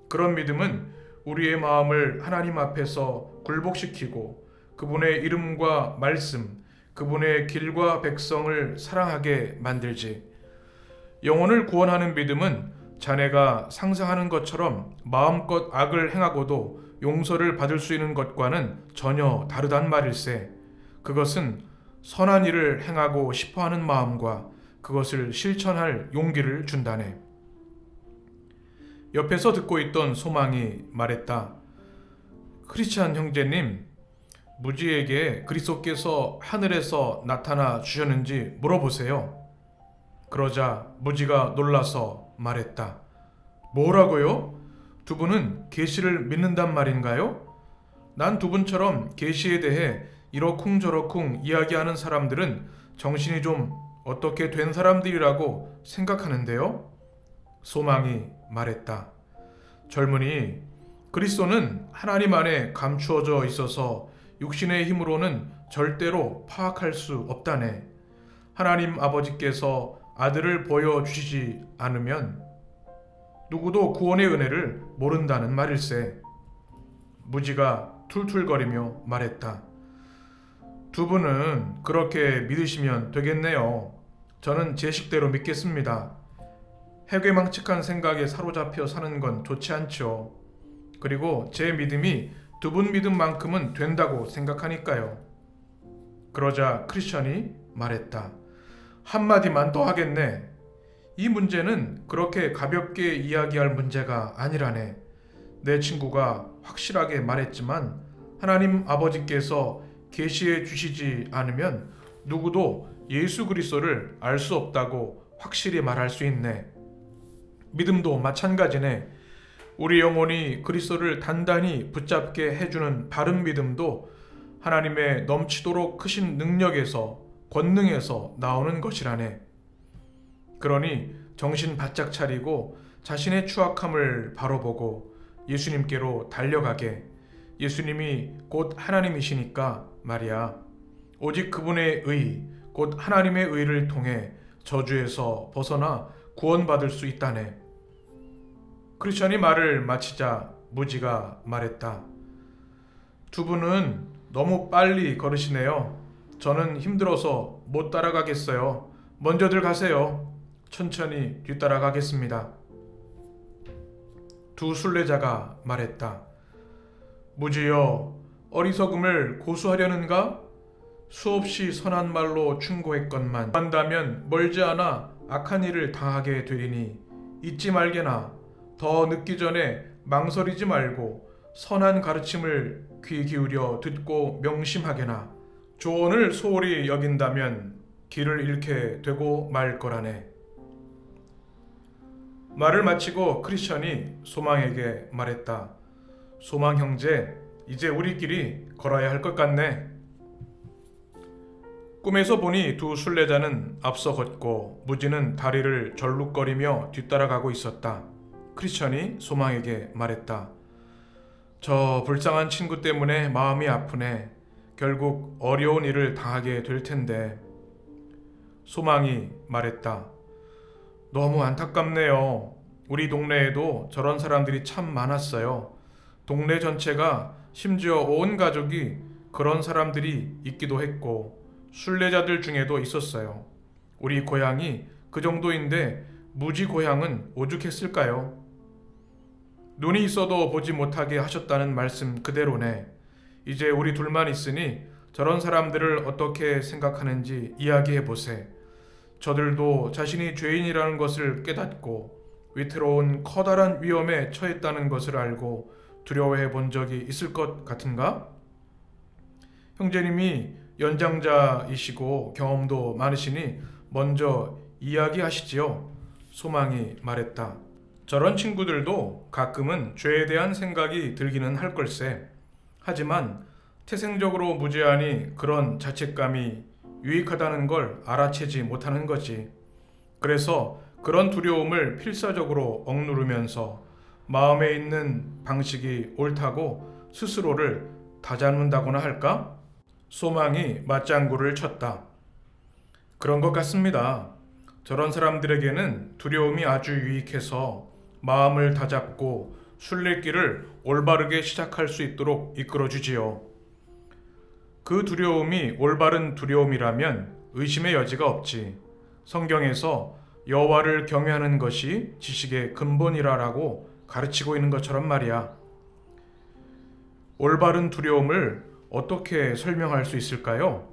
그런 믿음은 우리의 마음을 하나님 앞에서 굴복시키고 그분의 이름과 말씀, 그분의 길과 백성을 사랑하게 만들지. 영혼을 구원하는 믿음은 자네가 상상하는 것처럼 마음껏 악을 행하고도 용서를 받을 수 있는 것과는 전혀 다르단 말일세. 그것은 선한 일을 행하고 싶어하는 마음과 그것을 실천할 용기를 준다네. 옆에서 듣고 있던 소망이 말했다. 크리스찬 형제님, 무지에게 그리스도께서 하늘에서 나타나 주셨는지 물어보세요. 그러자 무지가 놀라서 말했다. 뭐라고요? 두 분은 계시를 믿는단 말인가요? 난 두 분처럼 계시에 대해 이러쿵저러쿵 이야기하는 사람들은 정신이 좀 어떻게 된 사람들이라고 생각하는데요? 소망이 말했다. 젊은이, 그리스도는 하나님 안에 감추어져 있어서 육신의 힘으로는 절대로 파악할 수 없다네. 하나님 아버지께서 아들을 보여주시지 않으면 누구도 구원의 은혜를 모른다는 말일세. 무지가 툴툴거리며 말했다. 두 분은 그렇게 믿으시면 되겠네요. 저는 제 식대로 믿겠습니다. 해괴망측한 생각에 사로잡혀 사는 건 좋지 않죠. 그리고 제 믿음이 두 분 믿음만큼은 된다고 생각하니까요. 그러자 크리스천이 말했다. 한마디만 더 하겠네. 이 문제는 그렇게 가볍게 이야기할 문제가 아니라네. 내 친구가 확실하게 말했지만 하나님 아버지께서 계시해 주시지 않으면 누구도 예수 그리스도를 알 수 없다고 확실히 말할 수 있네. 믿음도 마찬가지네. 우리 영혼이 그리스도를 단단히 붙잡게 해주는 바른 믿음도 하나님의 넘치도록 크신 능력에서, 권능에서 나오는 것이라네. 그러니 정신 바짝 차리고 자신의 추악함을 바로 보고 예수님께로 달려가게. 예수님이 곧 하나님이시니까 말이야. 오직 그분의 의, 곧 하나님의 의를 통해 저주에서 벗어나 구원받을 수 있다네. 크리스천이 말을 마치자 무지가 말했다. 두 분은 너무 빨리 걸으시네요. 저는 힘들어서 못 따라가겠어요. 먼저들 가세요. 천천히 뒤따라가겠습니다. 두 순례자가 말했다. 무지여, 어리석음을 고수하려는가? 수없이 선한 말로 충고했건만 한다면 멀지 않아 악한 일을 당하게 되리니 잊지 말게나. 더 늦기 전에 망설이지 말고 선한 가르침을 귀 기울여 듣고 명심하게나. 조언을 소홀히 여긴다면 길을 잃게 되고 말 거라네. 말을 마치고 크리스천이 소망에게 말했다. 소망 형제, 이제 우리끼리 걸어야 할 것 같네. 꿈에서 보니 두 순례자는 앞서 걷고 무지는 다리를 절룩거리며 뒤따라가고 있었다. 크리스천이 소망에게 말했다. 저 불쌍한 친구 때문에 마음이 아프네. 결국 어려운 일을 당하게 될 텐데. 소망이 말했다. 너무 안타깝네요. 우리 동네에도 저런 사람들이 참 많았어요. 동네 전체가, 심지어 온 가족이 그런 사람들이 있기도 했고 순례자들 중에도 있었어요. 우리 고향이 그 정도인데 무지 고향은 오죽했을까요? 눈이 있어도 보지 못하게 하셨다는 말씀 그대로네. 이제 우리 둘만 있으니 저런 사람들을 어떻게 생각하는지 이야기해 보세. 저들도 자신이 죄인이라는 것을 깨닫고 위태로운 커다란 위험에 처했다는 것을 알고 두려워해 본 적이 있을 것 같은가? 형제님이 연장자이시고 경험도 많으시니 먼저 이야기하시지요. 소망이 말했다. 저런 친구들도 가끔은 죄에 대한 생각이 들기는 할 걸세. 하지만 태생적으로 무죄하니 그런 자책감이 유익하다는 걸 알아채지 못하는 거지. 그래서 그런 두려움을 필사적으로 억누르면서 마음에 있는 방식이 옳다고 스스로를 다잡는다고나 할까? 소망이 맞장구를 쳤다. 그런 것 같습니다. 저런 사람들에게는 두려움이 아주 유익해서 마음을 다잡고 순례길을 올바르게 시작할 수 있도록 이끌어주지요. 그 두려움이 올바른 두려움이라면 의심의 여지가 없지. 성경에서 여호와를 경외하는 것이 지식의 근본이라고 가르치고 있는 것처럼 말이야. 올바른 두려움을 어떻게 설명할 수 있을까요?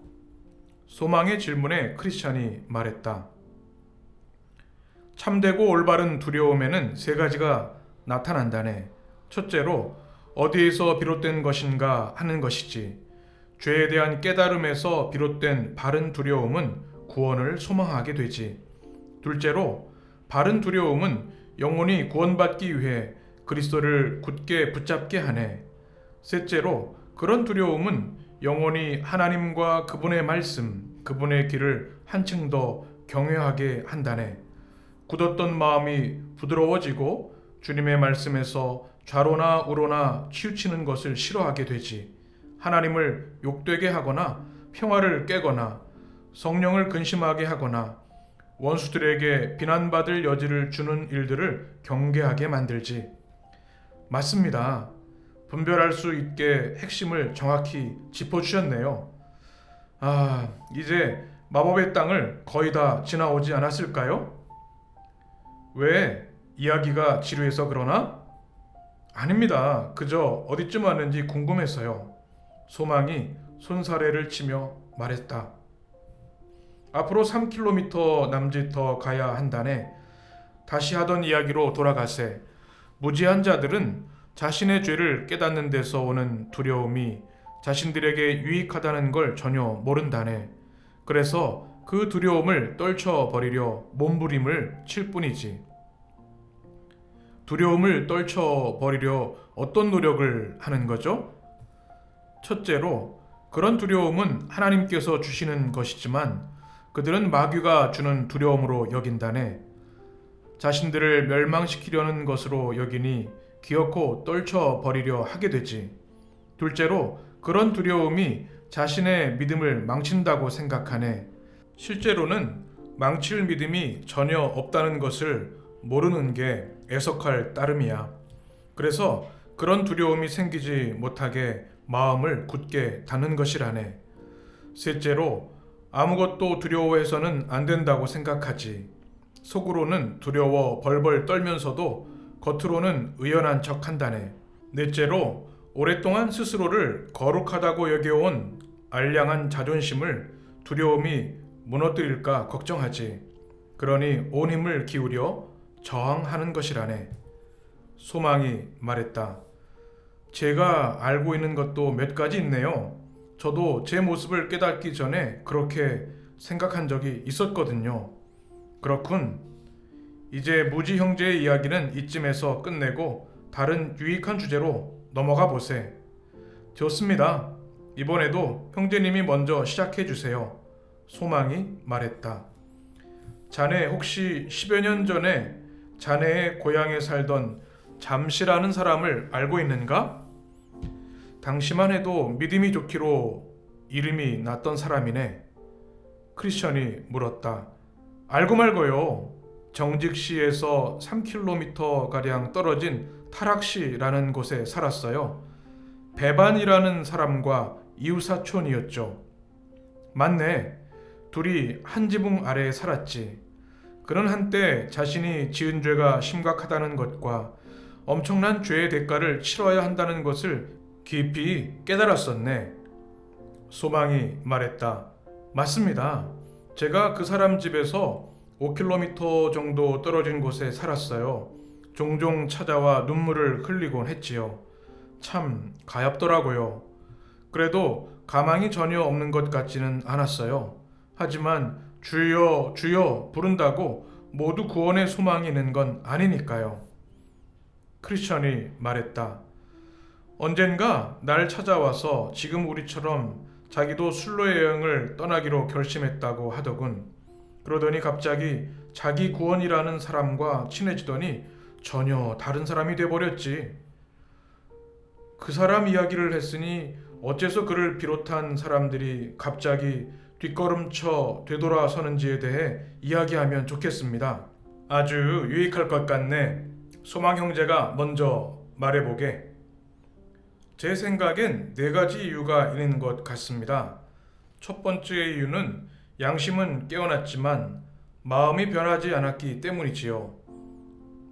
소망의 질문에 크리스찬이 말했다. 참되고 올바른 두려움에는 세 가지가 나타난다네. 첫째로 어디에서 비롯된 것인가 하는 것이지. 죄에 대한 깨달음에서 비롯된 바른 두려움은 구원을 소망하게 되지. 둘째로 바른 두려움은 영혼이 구원받기 위해 그리스도를 굳게 붙잡게 하네. 셋째로 그런 두려움은 영혼이 하나님과 그분의 말씀, 그분의 길을 한층 더 경외하게 한다네. 굳었던 마음이 부드러워지고 주님의 말씀에서 좌로나 우로나 치우치는 것을 싫어하게 되지. 하나님을 욕되게 하거나 평화를 깨거나 성령을 근심하게 하거나 원수들에게 비난받을 여지를 주는 일들을 경계하게 만들지. 맞습니다. 분별할 수 있게 핵심을 정확히 짚어주셨네요. 이제 마법의 땅을 거의 다 지나오지 않았을까요? 왜? 이야기가 지루해서 그러나? 아닙니다. 그저 어디쯤 왔는지 궁금해서요. 소망이 손사래를 치며 말했다. 앞으로 3km 남짓 더 가야 한다네. 다시 하던 이야기로 돌아가세. 무지한 자들은 자신의 죄를 깨닫는 데서 오는 두려움이 자신들에게 유익하다는 걸 전혀 모른다네. 그래서 그 두려움을 떨쳐버리려 몸부림을 칠 뿐이지. 두려움을 떨쳐버리려 어떤 노력을 하는 거죠? 첫째로, 그런 두려움은 하나님께서 주시는 것이지만 그들은 마귀가 주는 두려움으로 여긴다네. 자신들을 멸망시키려는 것으로 여기니 기어코 떨쳐버리려 하게 되지. 둘째로, 그런 두려움이 자신의 믿음을 망친다고 생각하네. 실제로는 망칠 믿음이 전혀 없다는 것을 모르는 게 애석할 따름이야. 그래서 그런 두려움이 생기지 못하게 마음을 굳게 닫는 것이라네. 셋째로, 아무것도 두려워해서는 안 된다고 생각하지. 속으로는 두려워 벌벌 떨면서도 겉으로는 의연한 척 한다네. 넷째로, 오랫동안 스스로를 거룩하다고 여겨온 알량한 자존심을 두려움이 무너뜨릴까 걱정하지. 그러니 온 힘을 기울여 저항하는 것이라네. 소망이 말했다. 제가 알고 있는 것도 몇 가지 있네요. 저도 제 모습을 깨닫기 전에 그렇게 생각한 적이 있었거든요. 그렇군. 이제 무지 형제의 이야기는 이쯤에서 끝내고 다른 유익한 주제로 넘어가 보세. 좋습니다. 이번에도 형제님이 먼저 시작해 주세요. 소망이 말했다. 자네 혹시 10여 년 전에 자네의 고향에 살던 잠시라는 사람을 알고 있는가? 당시만 해도 믿음이 좋기로 이름이 났던 사람이네. 크리스천이 물었다. 알고 말고요. 정직시에서 3km가량 떨어진 타락시라는 곳에 살았어요. 배반이라는 사람과 이웃사촌이었죠. 맞네. 둘이 한 지붕 아래에 살았지. 그는 한때 자신이 지은 죄가 심각하다는 것과 엄청난 죄의 대가를 치러야 한다는 것을 깊이 깨달았었네. 소망이 말했다. 맞습니다. 제가 그 사람 집에서 5km 정도 떨어진 곳에 살았어요. 종종 찾아와 눈물을 흘리곤 했지요. 참 가엾더라고요. 그래도 가망이 전혀 없는 것 같지는 않았어요. 하지만 주여 주여 부른다고 모두 구원의 소망이 있는 건 아니니까요. 크리스천이 말했다. 언젠가 날 찾아와서 지금 우리처럼 자기도 순례 여행을 떠나기로 결심했다고 하더군. 그러더니 갑자기 자기 구원이라는 사람과 친해지더니 전혀 다른 사람이 돼버렸지. 그 사람 이야기를 했으니 어째서 그를 비롯한 사람들이 갑자기 뒷걸음쳐 되돌아서는지에 대해 이야기하면 좋겠습니다. 아주 유익할 것 같네. 소망 형제가 먼저 말해보게. 제 생각엔 4가지 이유가 있는 것 같습니다. 첫 번째 이유는 양심은 깨어났지만 마음이 변하지 않았기 때문이지요.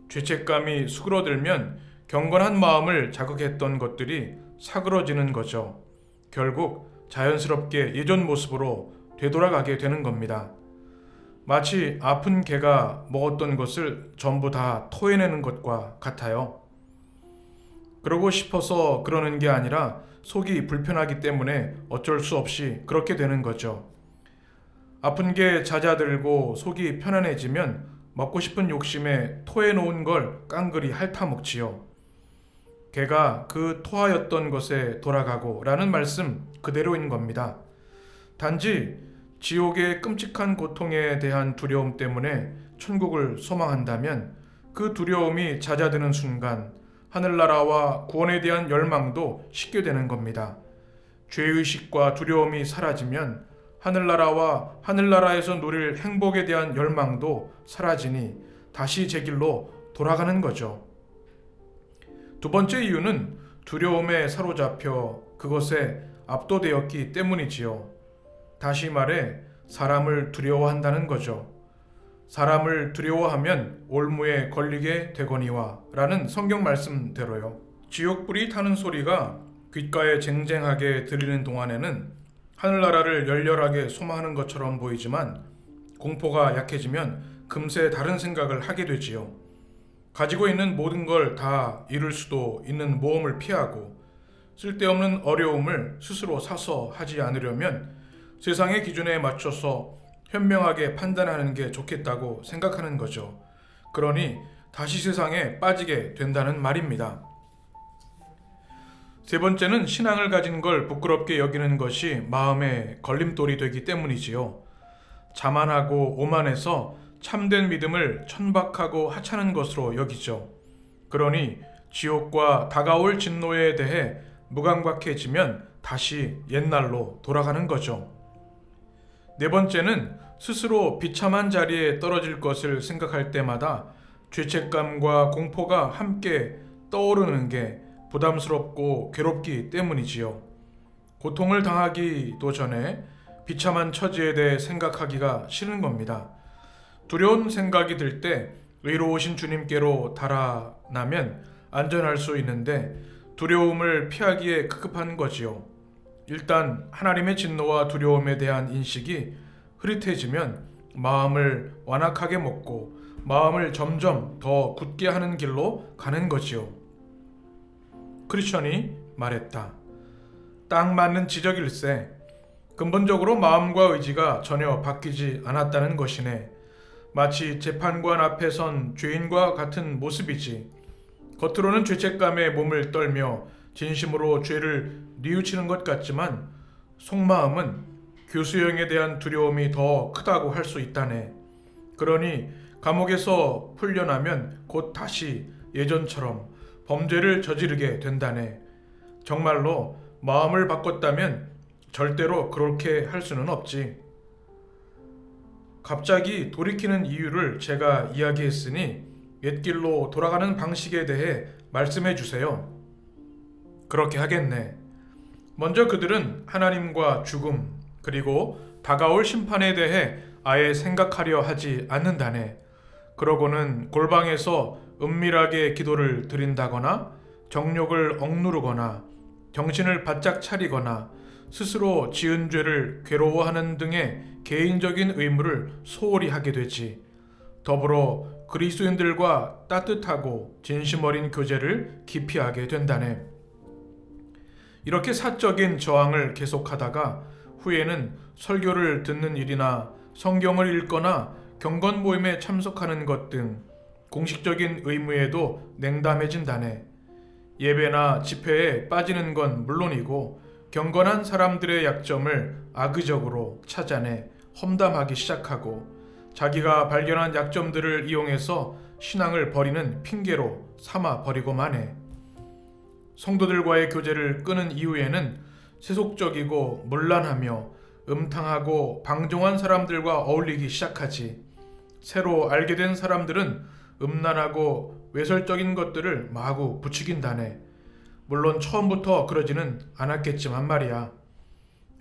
죄책감이 수그러들면 경건한 마음을 자극했던 것들이 사그러지는 거죠. 결국 자연스럽게 예전 모습으로 되돌아가게 되는 겁니다. 마치 아픈 개가 먹었던 것을 전부 다 토해내는 것과 같아요. 그러고 싶어서 그러는 게 아니라 속이 불편하기 때문에 어쩔 수 없이 그렇게 되는 거죠. 아픈 게 잦아들고 속이 편안해지면 먹고 싶은 욕심에 토해놓은 걸 깡그리 핥아먹지요. 개가 그 토하였던 것에 돌아가고 라는 말씀 그대로인 겁니다. 단지 지옥의 끔찍한 고통에 대한 두려움 때문에 천국을 소망한다면 그 두려움이 잦아드는 순간 하늘나라와 구원에 대한 열망도 식게 되는 겁니다. 죄의식과 두려움이 사라지면 하늘나라와 하늘나라에서 누릴 행복에 대한 열망도 사라지니 다시 제 길로 돌아가는 거죠. 두 번째 이유는 두려움에 사로잡혀 그것에 압도되었기 때문이지요. 다시 말해 사람을 두려워한다는 거죠. 사람을 두려워하면 올무에 걸리게 되거니와 라는 성경 말씀대로요. 지옥불이 타는 소리가 귓가에 쟁쟁하게 들리는 동안에는 하늘나라를 열렬하게 소망하는 것처럼 보이지만 공포가 약해지면 금세 다른 생각을 하게 되지요. 가지고 있는 모든 걸 다 잃을 수도 있는 모험을 피하고 쓸데없는 어려움을 스스로 사서 하지 않으려면 세상의 기준에 맞춰서 현명하게 판단하는 게 좋겠다고 생각하는 거죠. 그러니 다시 세상에 빠지게 된다는 말입니다. 세 번째는 신앙을 가진 걸 부끄럽게 여기는 것이 마음의 걸림돌이 되기 때문이지요. 자만하고 오만해서 참된 믿음을 천박하고 하찮은 것으로 여기죠. 그러니 지옥과 다가올 진노에 대해 무감각해지면 다시 옛날로 돌아가는 거죠. 네 번째는 스스로 비참한 자리에 떨어질 것을 생각할 때마다 죄책감과 공포가 함께 떠오르는 게 부담스럽고 괴롭기 때문이지요. 고통을 당하기도 전에 비참한 처지에 대해 생각하기가 싫은 겁니다. 두려운 생각이 들 때 의로우신 주님께로 달아나면 안전할 수 있는데 두려움을 피하기에 급급한 거지요. 일단 하나님의 진노와 두려움에 대한 인식이 흐릿해지면 마음을 완악하게 먹고 마음을 점점 더 굳게 하는 길로 가는 거지요. 크리스천이 말했다. 딱 맞는 지적일세. 근본적으로 마음과 의지가 전혀 바뀌지 않았다는 것이네. 마치 재판관 앞에 선 죄인과 같은 모습이지. 겉으로는 죄책감에 몸을 떨며 진심으로 죄를 뉘우치는 것 같지만 속마음은 교수형에 대한 두려움이 더 크다고 할 수 있다네. 그러니 감옥에서 풀려나면 곧 다시 예전처럼 범죄를 저지르게 된다네. 정말로 마음을 바꿨다면 절대로 그렇게 할 수는 없지. 갑자기 돌이키는 이유를 제가 이야기했으니 옛길로 돌아가는 방식에 대해 말씀해 주세요. 그렇게 하겠네. 먼저 그들은 하나님과 죽음 그리고 다가올 심판에 대해 아예 생각하려 하지 않는다네. 그러고는 골방에서 은밀하게 기도를 드린다거나 정욕을 억누르거나 정신을 바짝 차리거나 스스로 지은 죄를 괴로워하는 등의 개인적인 의무를 소홀히 하게 되지. 더불어 그리스도인들과 따뜻하고 진심 어린 교제를 기피하게 된다네. 이렇게 사적인 저항을 계속하다가 후에는 설교를 듣는 일이나 성경을 읽거나 경건 모임에 참석하는 것 등 공식적인 의무에도 냉담해진다네. 예배나 집회에 빠지는 건 물론이고 경건한 사람들의 약점을 악의적으로 찾아내 험담하기 시작하고 자기가 발견한 약점들을 이용해서 신앙을 버리는 핑계로 삼아 버리고만 해. 성도들과의 교제를 끊은 이후에는 세속적이고 문란하며 음탕하고 방종한 사람들과 어울리기 시작하지. 새로 알게 된 사람들은 음란하고 외설적인 것들을 마구 부추긴다네. 물론 처음부터 그러지는 않았겠지만 말이야.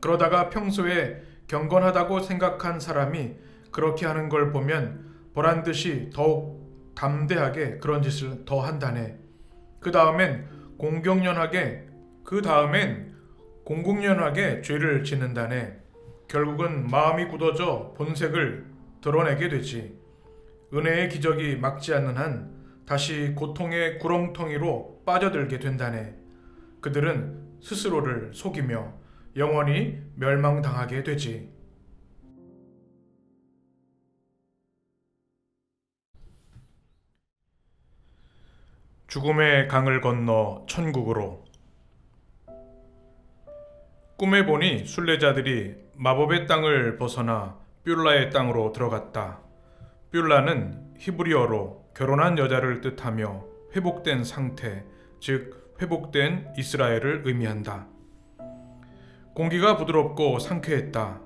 그러다가 평소에 경건하다고 생각한 사람이 그렇게 하는 걸 보면 보란듯이 더욱 담대하게 그런 짓을 더 한다네. 그 다음엔 공공연하게 죄를 짓는다네. 결국은 마음이 굳어져 본색을 드러내게 되지. 은혜의 기적이 막지 않는 한 다시 고통의 구렁텅이로 빠져들게 된다네. 그들은 스스로를 속이며 영원히 멸망당하게 되지. 죽음의 강을 건너 천국으로. 꿈에 보니 순례자들이 마법의 땅을 벗어나 뷸라의 땅으로 들어갔다. 뷸라는 히브리어로 결혼한 여자를 뜻하며 회복된 상태, 즉 회복된 이스라엘을 의미한다. 공기가 부드럽고 상쾌했다.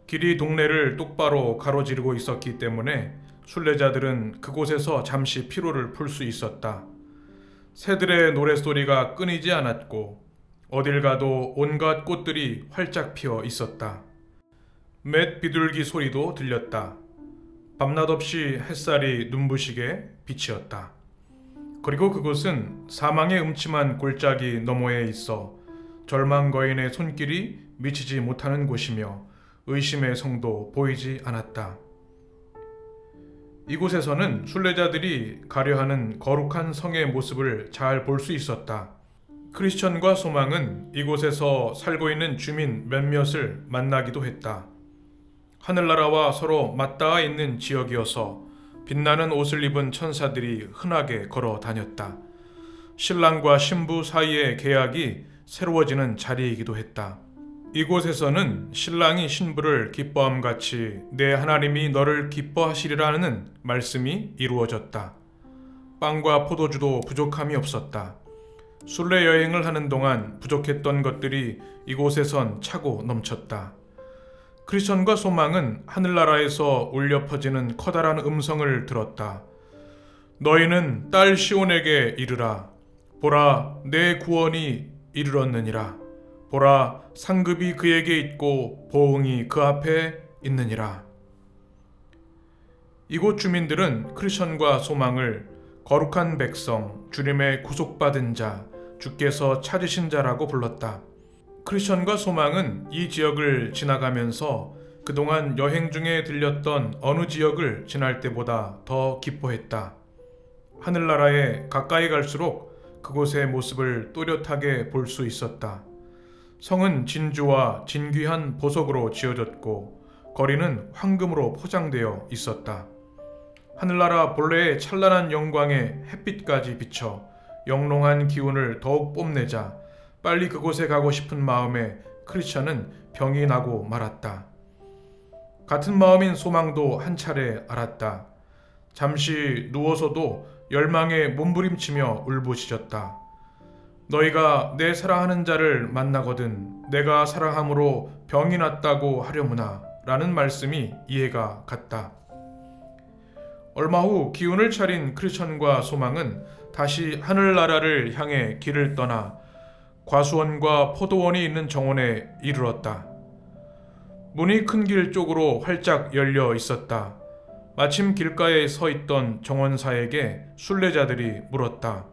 길이 동네를 똑바로 가로지르고 있었기 때문에 순례자들은 그곳에서 잠시 피로를 풀 수 있었다. 새들의 노랫소리가 끊이지 않았고 어딜 가도 온갖 꽃들이 활짝 피어 있었다. 맷 비둘기 소리도 들렸다. 밤낮 없이 햇살이 눈부시게 비치었다. 그리고 그곳은 사망의 음침한 골짜기 너머에 있어 절망 거인의 손길이 미치지 못하는 곳이며 의심의 성도 보이지 않았다. 이곳에서는 순례자들이 가려하는 거룩한 성의 모습을 잘 볼 수 있었다. 크리스천과 소망은 이곳에서 살고 있는 주민 몇몇을 만나기도 했다. 하늘나라와 서로 맞닿아 있는 지역이어서 빛나는 옷을 입은 천사들이 흔하게 걸어 다녔다. 신랑과 신부 사이의 계약이 새로워지는 자리이기도 했다. 이곳에서는 신랑이 신부를 기뻐함같이 내 하나님이 너를 기뻐하시리라는 말씀이 이루어졌다. 빵과 포도주도 부족함이 없었다. 순례 여행을 하는 동안 부족했던 것들이 이곳에선 차고 넘쳤다. 크리스천과 소망은 하늘나라에서 울려 퍼지는 커다란 음성을 들었다. 너희는 딸 시온에게 이르라. 보라, 내 구원이 이르렀느니라. 보라, 상급이 그에게 있고 보응이 그 앞에 있느니라. 이곳 주민들은 크리스천과 소망을 거룩한 백성, 주님의 구속받은 자, 주께서 찾으신 자라고 불렀다. 크리스천과 소망은 이 지역을 지나가면서 그동안 여행 중에 들렸던 어느 지역을 지날 때보다 더 기뻐했다. 하늘나라에 가까이 갈수록 그곳의 모습을 또렷하게 볼 수 있었다. 성은 진주와 진귀한 보석으로 지어졌고 거리는 황금으로 포장되어 있었다. 하늘나라 본래의 찬란한 영광에 햇빛까지 비쳐 영롱한 기운을 더욱 뽐내자 빨리 그곳에 가고 싶은 마음에 크리스천은 병이 나고 말았다. 같은 마음인 소망도 한 차례 알았다. 잠시 누워서도 열망에 몸부림치며 울부짖었다. 너희가 내 사랑하는 자를 만나거든 내가 사랑함으로 병이 났다고 하려무나 라는 말씀이 이해가 갔다. 얼마 후 기운을 차린 크리스천과 소망은 다시 하늘나라를 향해 길을 떠나 과수원과 포도원이 있는 정원에 이르렀다. 문이 큰 길 쪽으로 활짝 열려 있었다. 마침 길가에 서 있던 정원사에게 순례자들이 물었다.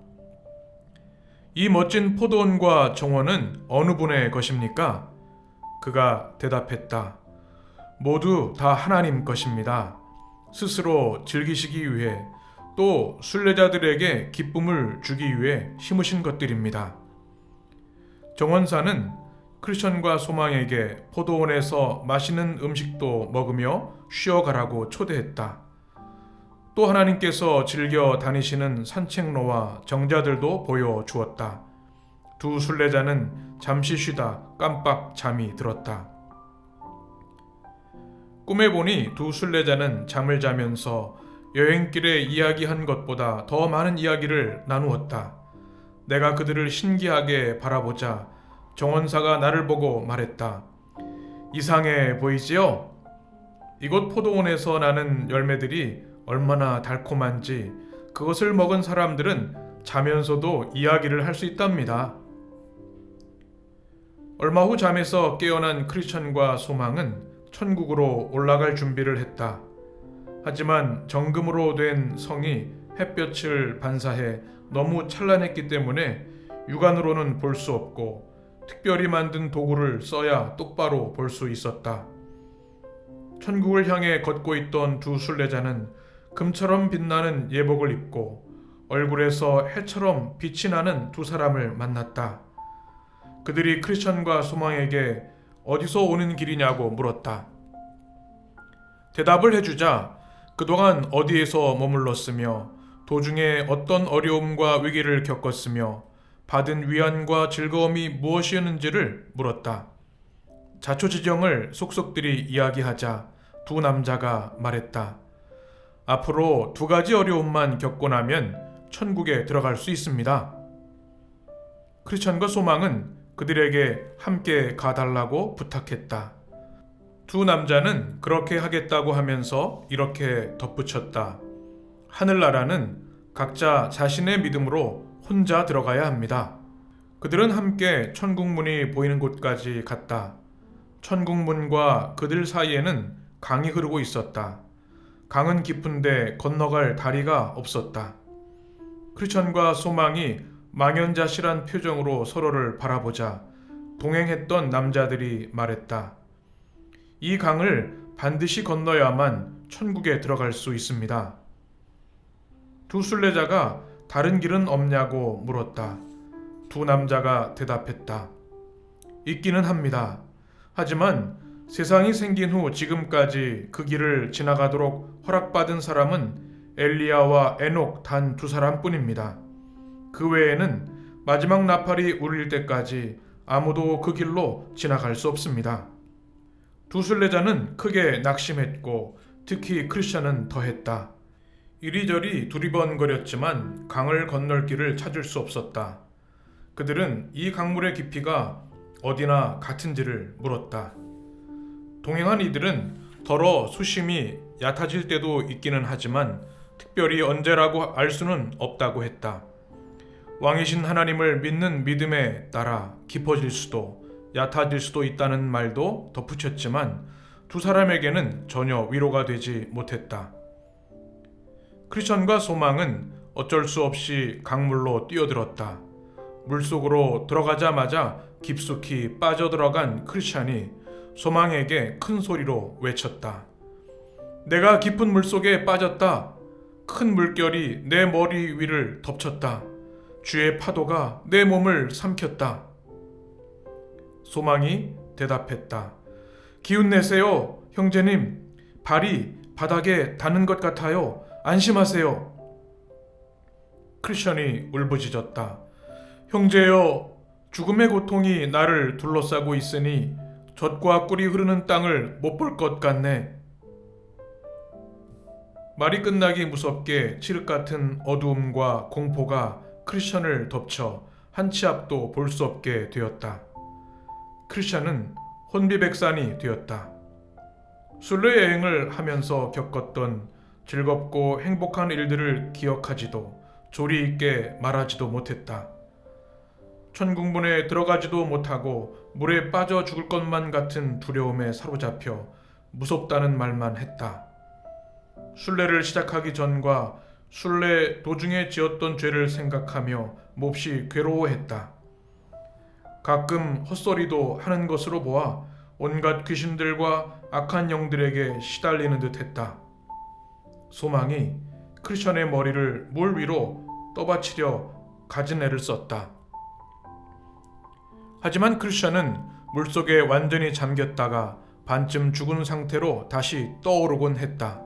이 멋진 포도원과 정원은 어느 분의 것입니까? 그가 대답했다. 모두 다 하나님 것입니다. 스스로 즐기시기 위해 또 순례자들에게 기쁨을 주기 위해 심으신 것들입니다. 정원사는 크리스천과 소망에게 포도원에서 맛있는 음식도 먹으며 쉬어가라고 초대했다. 또 하나님께서 즐겨 다니시는 산책로와 정자들도 보여주었다. 두 순례자는 잠시 쉬다 깜빡 잠이 들었다. 꿈에 보니 두 순례자는 잠을 자면서 여행길에 이야기한 것보다 더 많은 이야기를 나누었다. 내가 그들을 신기하게 바라보자 정원사가 나를 보고 말했다. 이상해 보이지요? 이곳 포도원에서 나는 열매들이 얼마나 달콤한지 그것을 먹은 사람들은 자면서도 이야기를 할 수 있답니다. 얼마 후 잠에서 깨어난 크리스천과 소망은 천국으로 올라갈 준비를 했다. 하지만 정금으로 된 성이 햇볕을 반사해 너무 찬란했기 때문에 육안으로는 볼 수 없고 특별히 만든 도구를 써야 똑바로 볼 수 있었다. 천국을 향해 걷고 있던 두 순례자는 금처럼 빛나는 예복을 입고 얼굴에서 해처럼 빛이 나는 두 사람을 만났다. 그들이 크리스천과 소망에게 어디서 오는 길이냐고 물었다. 대답을 해주자 그동안 어디에서 머물렀으며 도중에 어떤 어려움과 위기를 겪었으며 받은 위안과 즐거움이 무엇이었는지를 물었다. 자초지정을 속속들이 이야기하자 두 남자가 말했다. 앞으로 두 가지 어려움만 겪고 나면 천국에 들어갈 수 있습니다. 크리스천과 소망은 그들에게 함께 가달라고 부탁했다. 두 남자는 그렇게 하겠다고 하면서 이렇게 덧붙였다. 하늘나라는 각자 자신의 믿음으로 혼자 들어가야 합니다. 그들은 함께 천국문이 보이는 곳까지 갔다. 천국문과 그들 사이에는 강이 흐르고 있었다. 강은 깊은데 건너갈 다리가 없었다. 크리스천과 소망이 망연자실한 표정으로 서로를 바라보자 동행했던 남자들이 말했다. 이 강을 반드시 건너야만 천국에 들어갈 수 있습니다. 두 순례자가 다른 길은 없냐고 물었다. 두 남자가 대답했다. 있기는 합니다. 하지만 세상이 생긴 후 지금까지 그 길을 지나가도록 허락받은 사람은 엘리야와 에녹 단 두 사람뿐입니다. 그 외에는 마지막 나팔이 울릴 때까지 아무도 그 길로 지나갈 수 없습니다. 두 순례자는 크게 낙심했고 특히 크리스천은 더했다. 이리저리 두리번거렸지만 강을 건널 길을 찾을 수 없었다. 그들은 이 강물의 깊이가 어디나 같은지를 물었다. 동행한 이들은 더러 수심이 얕아질 때도 있기는 하지만 특별히 언제라고 알 수는 없다고 했다. 왕이신 하나님을 믿는 믿음에 따라 깊어질 수도 얕아질 수도 있다는 말도 덧붙였지만 두 사람에게는 전혀 위로가 되지 못했다. 크리스천과 소망은 어쩔 수 없이 강물로 뛰어들었다. 물속으로 들어가자마자 깊숙이 빠져들어간 크리스천이 소망에게 큰 소리로 외쳤다. 내가 깊은 물속에 빠졌다. 큰 물결이 내 머리 위를 덮쳤다. 주의 파도가 내 몸을 삼켰다. 소망이 대답했다. 기운 내세요, 형제님. 발이 바닥에 닿는 것 같아요. 안심하세요. 크리스천이 울부짖었다. 형제여, 죽음의 고통이 나를 둘러싸고 있으니 젖과 꿀이 흐르는 땅을 못 볼 것 같네. 말이 끝나기 무섭게 칠흑 같은 어두움과 공포가 크리스천을 덮쳐 한 치 앞도 볼 수 없게 되었다. 크리스천은 혼비백산이 되었다. 순례 여행을 하면서 겪었던 즐겁고 행복한 일들을 기억하지도 조리 있게 말하지도 못했다. 천궁문에 들어가지도 못하고 물에 빠져 죽을 것만 같은 두려움에 사로잡혀 무섭다는 말만 했다. 순례를 시작하기 전과 순례 도중에 지었던 죄를 생각하며 몹시 괴로워했다. 가끔 헛소리도 하는 것으로 보아 온갖 귀신들과 악한 영들에게 시달리는 듯 했다. 소망이 크리스천의 머리를 물 위로 떠받치려 갖은 애를 썼다. 하지만 크리스천은 물속에 완전히 잠겼다가 반쯤 죽은 상태로 다시 떠오르곤 했다.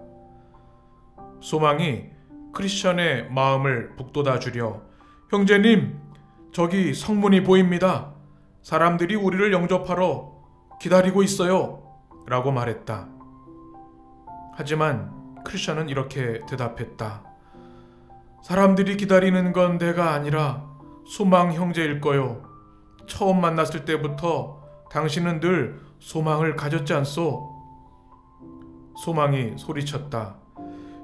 소망이 크리스천의 마음을 북돋아 주려 형제님, 저기 성문이 보입니다. 사람들이 우리를 영접하러 기다리고 있어요. 라고 말했다. 하지만 크리스천은 이렇게 대답했다. 사람들이 기다리는 건 내가 아니라 소망 형제일 거요. 처음 만났을 때부터 당신은 늘 소망을 가졌지 않소? 소망이 소리쳤다.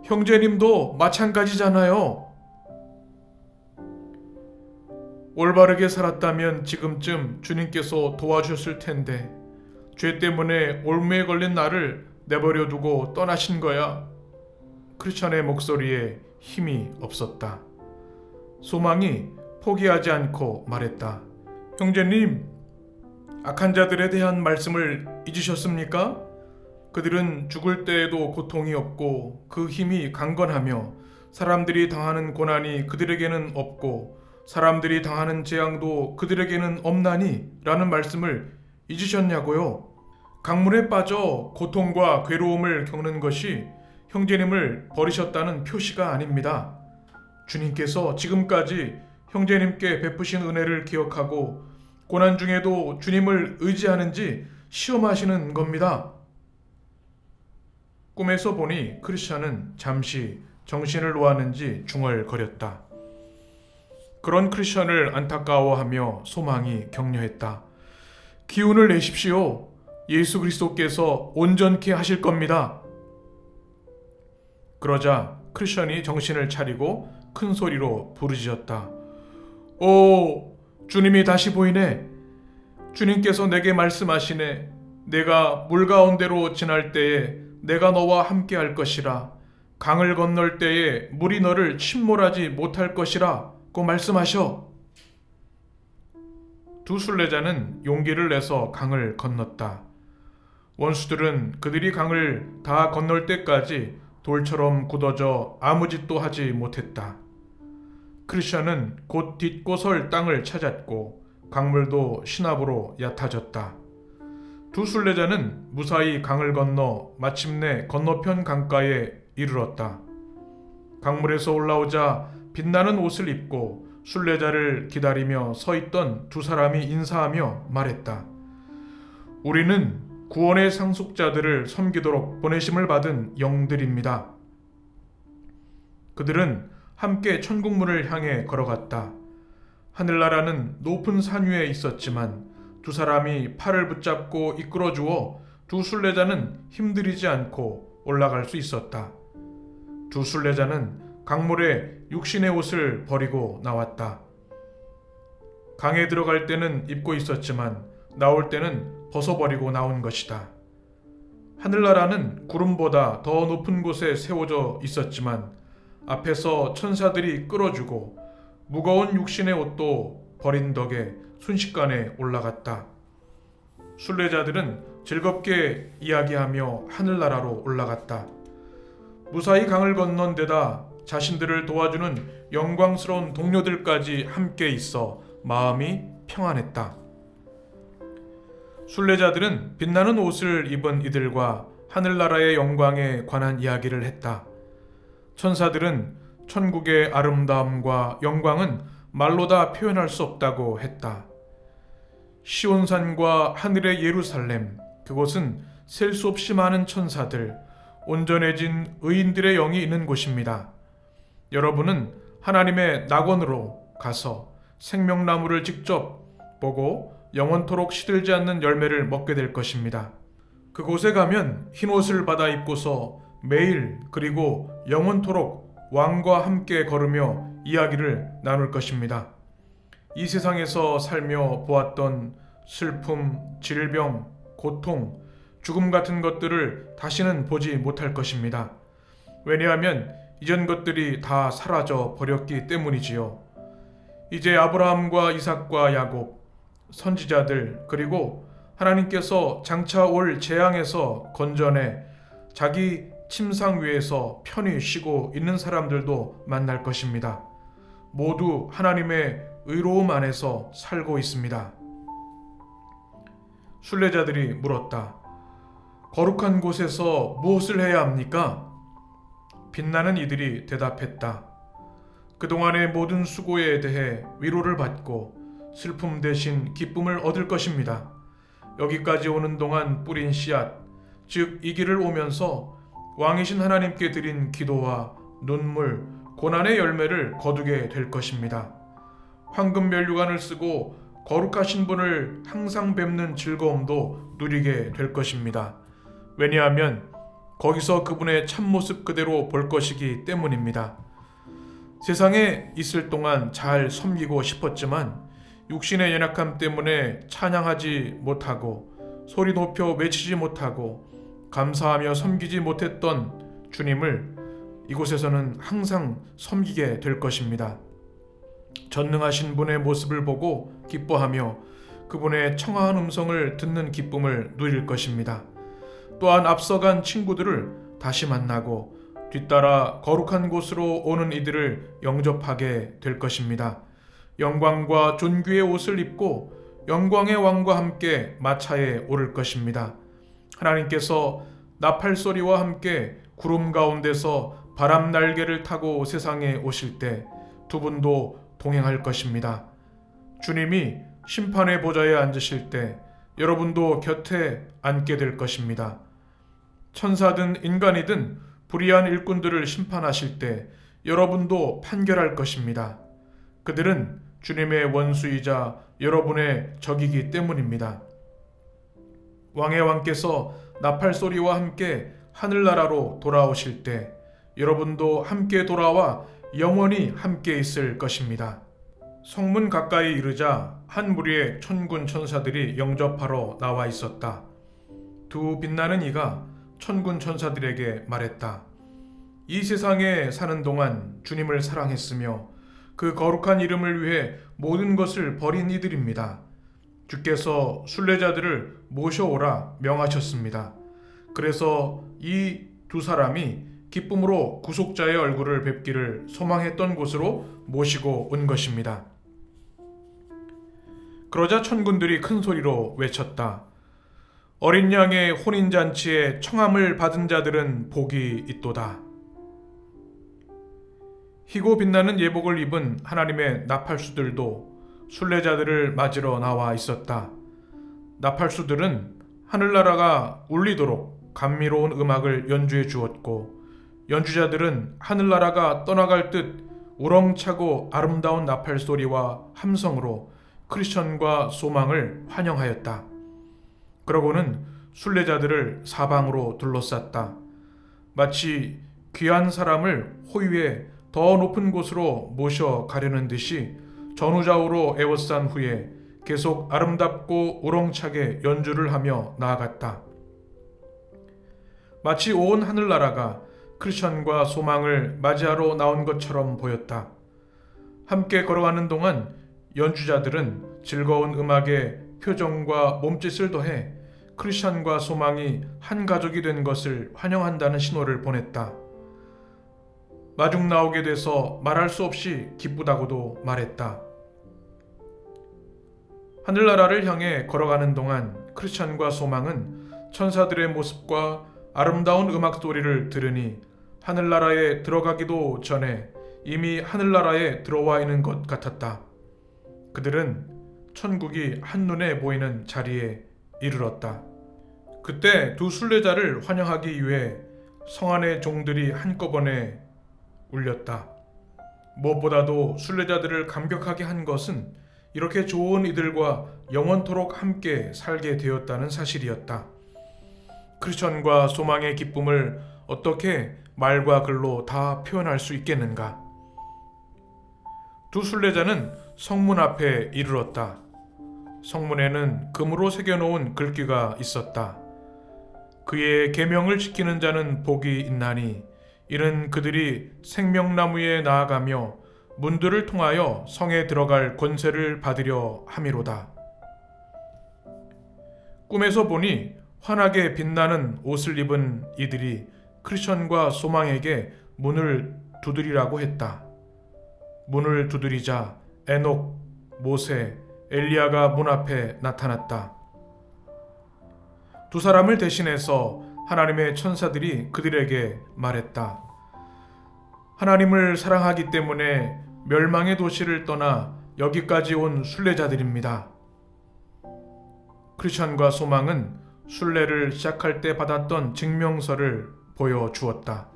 형제님도 마찬가지잖아요. 올바르게 살았다면 지금쯤 주님께서 도와주셨을 텐데 죄 때문에 올무에 걸린 나를 내버려 두고 떠나신 거야. 크리스천의 목소리에 힘이 없었다. 소망이 포기하지 않고 말했다. 형제님, 악한 자들에 대한 말씀을 잊으셨습니까? 그들은 죽을 때에도 고통이 없고 그 힘이 강건하며 사람들이 당하는 고난이 그들에게는 없고 사람들이 당하는 재앙도 그들에게는 없나니 라는 말씀을 잊으셨냐고요? 강물에 빠져 고통과 괴로움을 겪는 것이 형제님을 버리셨다는 표시가 아닙니다. 주님께서 지금까지 형제님께 베푸신 은혜를 기억하고 고난 중에도 주님을 의지하는지 시험하시는 겁니다. 꿈에서 보니 크리스천은 잠시 정신을 놓았는지 중얼거렸다. 그런 크리스천을 안타까워하며 소망이 격려했다. 기운을 내십시오. 예수 그리스도께서 온전케 하실 겁니다. 그러자 크리스천이 정신을 차리고 큰 소리로 부르짖었다. 오, 주님이 다시 보이네. 주님께서 내게 말씀하시네. 내가 물 가운데로 지날 때에 내가 너와 함께 할 것이라. 강을 건널 때에 물이 너를 침몰하지 못할 것이라 고 말씀하셔. 두 순례자는 용기를 내서 강을 건넜다. 원수들은 그들이 강을 다 건널 때까지 돌처럼 굳어져 아무 짓도 하지 못했다. 크리스천은 곧 딛고 설 땅을 찾았고 강물도 신압으로 얕아졌다. 두 순례자는 무사히 강을 건너 마침내 건너편 강가에 이르렀다. 강물에서 올라오자 빛나는 옷을 입고 순례자를 기다리며 서 있던 두 사람이 인사하며 말했다. 우리는 구원의 상속자들을 섬기도록 보내심을 받은 영들입니다. 그들은 함께 천국문을 향해 걸어갔다. 하늘나라는 높은 산 위에 있었지만 두 사람이 팔을 붙잡고 이끌어주어 두 순례자는 힘들이지 않고 올라갈 수 있었다. 두 순례자는 강물에 육신의 옷을 버리고 나왔다. 강에 들어갈 때는 입고 있었지만 나올 때는 벗어버리고 나온 것이다. 하늘나라는 구름보다 더 높은 곳에 세워져 있었지만 앞에서 천사들이 끌어주고 무거운 육신의 옷도 버린 덕에 순식간에 올라갔다. 순례자들은 즐겁게 이야기하며 하늘나라로 올라갔다. 무사히 강을 건넌 데다 자신들을 도와주는 영광스러운 동료들까지 함께 있어 마음이 평안했다. 순례자들은 빛나는 옷을 입은 이들과 하늘나라의 영광에 관한 이야기를 했다. 천사들은 천국의 아름다움과 영광은 말로 다 표현할 수 없다고 했다. 시온산과 하늘의 예루살렘, 그곳은 셀 수 없이 많은 천사들, 온전해진 의인들의 영이 있는 곳입니다. 여러분은 하나님의 낙원으로 가서 생명나무를 직접 보고 영원토록 시들지 않는 열매를 먹게 될 것입니다. 그곳에 가면 흰옷을 받아 입고서 매일 그리고 영원토록 왕과 함께 걸으며 이야기를 나눌 것입니다. 이 세상에서 살며 보았던 슬픔, 질병, 고통, 죽음 같은 것들을 다시는 보지 못할 것입니다. 왜냐하면 이전 것들이 다 사라져 버렸기 때문이지요. 이제 아브라함과 이삭과 야곱, 선지자들, 그리고 하나님께서 장차 올 재앙에서 건져내 자기 침상 위에서 편히 쉬고 있는 사람들도 만날 것입니다. 모두 하나님의 의로움 안에서 살고 있습니다. 순례자들이 물었다. 거룩한 곳에서 무엇을 해야 합니까? 빛나는 이들이 대답했다. 그동안의 모든 수고에 대해 위로를 받고 슬픔 대신 기쁨을 얻을 것입니다. 여기까지 오는 동안 뿌린 씨앗, 즉 이 길을 오면서 왕이신 하나님께 드린 기도와 눈물, 고난의 열매를 거두게 될 것입니다. 황금 면류관을 쓰고 거룩하신 분을 항상 뵙는 즐거움도 누리게 될 것입니다. 왜냐하면 거기서 그분의 참모습 그대로 볼 것이기 때문입니다. 세상에 있을 동안 잘 섬기고 싶었지만 육신의 연약함 때문에 찬양하지 못하고 소리 높여 외치지 못하고 감사하며 섬기지 못했던 주님을 이곳에서는 항상 섬기게 될 것입니다. 전능하신 분의 모습을 보고 기뻐하며 그분의 청아한 음성을 듣는 기쁨을 누릴 것입니다. 또한 앞서간 친구들을 다시 만나고 뒤따라 거룩한 곳으로 오는 이들을 영접하게 될 것입니다. 영광과 존귀의 옷을 입고 영광의 왕과 함께 마차에 오를 것입니다. 하나님께서 나팔소리와 함께 구름 가운데서 바람 날개를 타고 세상에 오실 때 두 분도 동행할 것입니다. 주님이 심판의 보좌에 앉으실 때 여러분도 곁에 앉게 될 것입니다. 천사든 인간이든 불의한 일꾼들을 심판하실 때 여러분도 판결할 것입니다. 그들은 주님의 원수이자 여러분의 적이기 때문입니다. 왕의 왕께서 나팔소리와 함께 하늘나라로 돌아오실 때 여러분도 함께 돌아와 영원히 함께 있을 것입니다. 성문 가까이 이르자 한 무리의 천군 천사들이 영접하러 나와 있었다. 두 빛나는 이가 천군 천사들에게 말했다. 이 세상에 사는 동안 주님을 사랑했으며 그 거룩한 이름을 위해 모든 것을 버린 이들입니다. 주께서 순례자들을 모셔오라 명하셨습니다. 그래서 이 두 사람이 기쁨으로 구속자의 얼굴을 뵙기를 소망했던 곳으로 모시고 온 것입니다. 그러자 천군들이 큰 소리로 외쳤다. 어린 양의 혼인잔치에 청함을 받은 자들은 복이 있도다. 희고 빛나는 예복을 입은 하나님의 나팔수들도 순례자들을 맞으러 나와 있었다. 나팔수들은 하늘나라가 울리도록 감미로운 음악을 연주해 주었고, 연주자들은 하늘나라가 떠나갈 듯 우렁차고 아름다운 나팔 소리와 함성으로 크리스천과 소망을 환영하였다. 그러고는 순례자들을 사방으로 둘러쌌다. 마치 귀한 사람을 호위해 더 높은 곳으로 모셔가려는 듯이 전우좌우로 에워싼 후에 계속 아름답고 우렁차게 연주를 하며 나아갔다. 마치 온 하늘나라가 크리스천과 소망을 맞이하러 나온 것처럼 보였다. 함께 걸어가는 동안 연주자들은 즐거운 음악에 표정과 몸짓을 더해 크리스천과 소망이 한 가족이 된 것을 환영한다는 신호를 보냈다. 마중 나오게 돼서 말할 수 없이 기쁘다고도 말했다. 하늘나라를 향해 걸어가는 동안 크리스천과 소망은 천사들의 모습과 아름다운 음악 소리를 들으니 하늘나라에 들어가기도 전에 이미 하늘나라에 들어와 있는 것 같았다. 그들은 천국이 한눈에 보이는 자리에 이르렀다. 그때 두 순례자를 환영하기 위해 성 안의 종들이 한꺼번에 울렸다. 무엇보다도 순례자들을 감격하게 한 것은 이렇게 좋은 이들과 영원토록 함께 살게 되었다는 사실이었다. 크리스천과 소망의 기쁨을 어떻게 말과 글로 다 표현할 수 있겠는가? 두 순례자는 성문 앞에 이르렀다. 성문에는 금으로 새겨놓은 글귀가 있었다. 그의 계명을 지키는 자는 복이 있나니 이는 그들이 생명나무에 나아가며 문들을 통하여 성에 들어갈 권세를 받으려 함이로다. 꿈에서 보니 환하게 빛나는 옷을 입은 이들이 크리스천과 소망에게 문을 두드리라고 했다. 문을 두드리자 에녹, 모세, 엘리야가 문 앞에 나타났다. 두 사람을 대신해서 하나님의 천사들이 그들에게 말했다. 하나님을 사랑하기 때문에 멸망의 도시를 떠나 여기까지 온 순례자들입니다. 크리스천과 소망은 순례를 시작할 때 받았던 증명서를 보여주었다.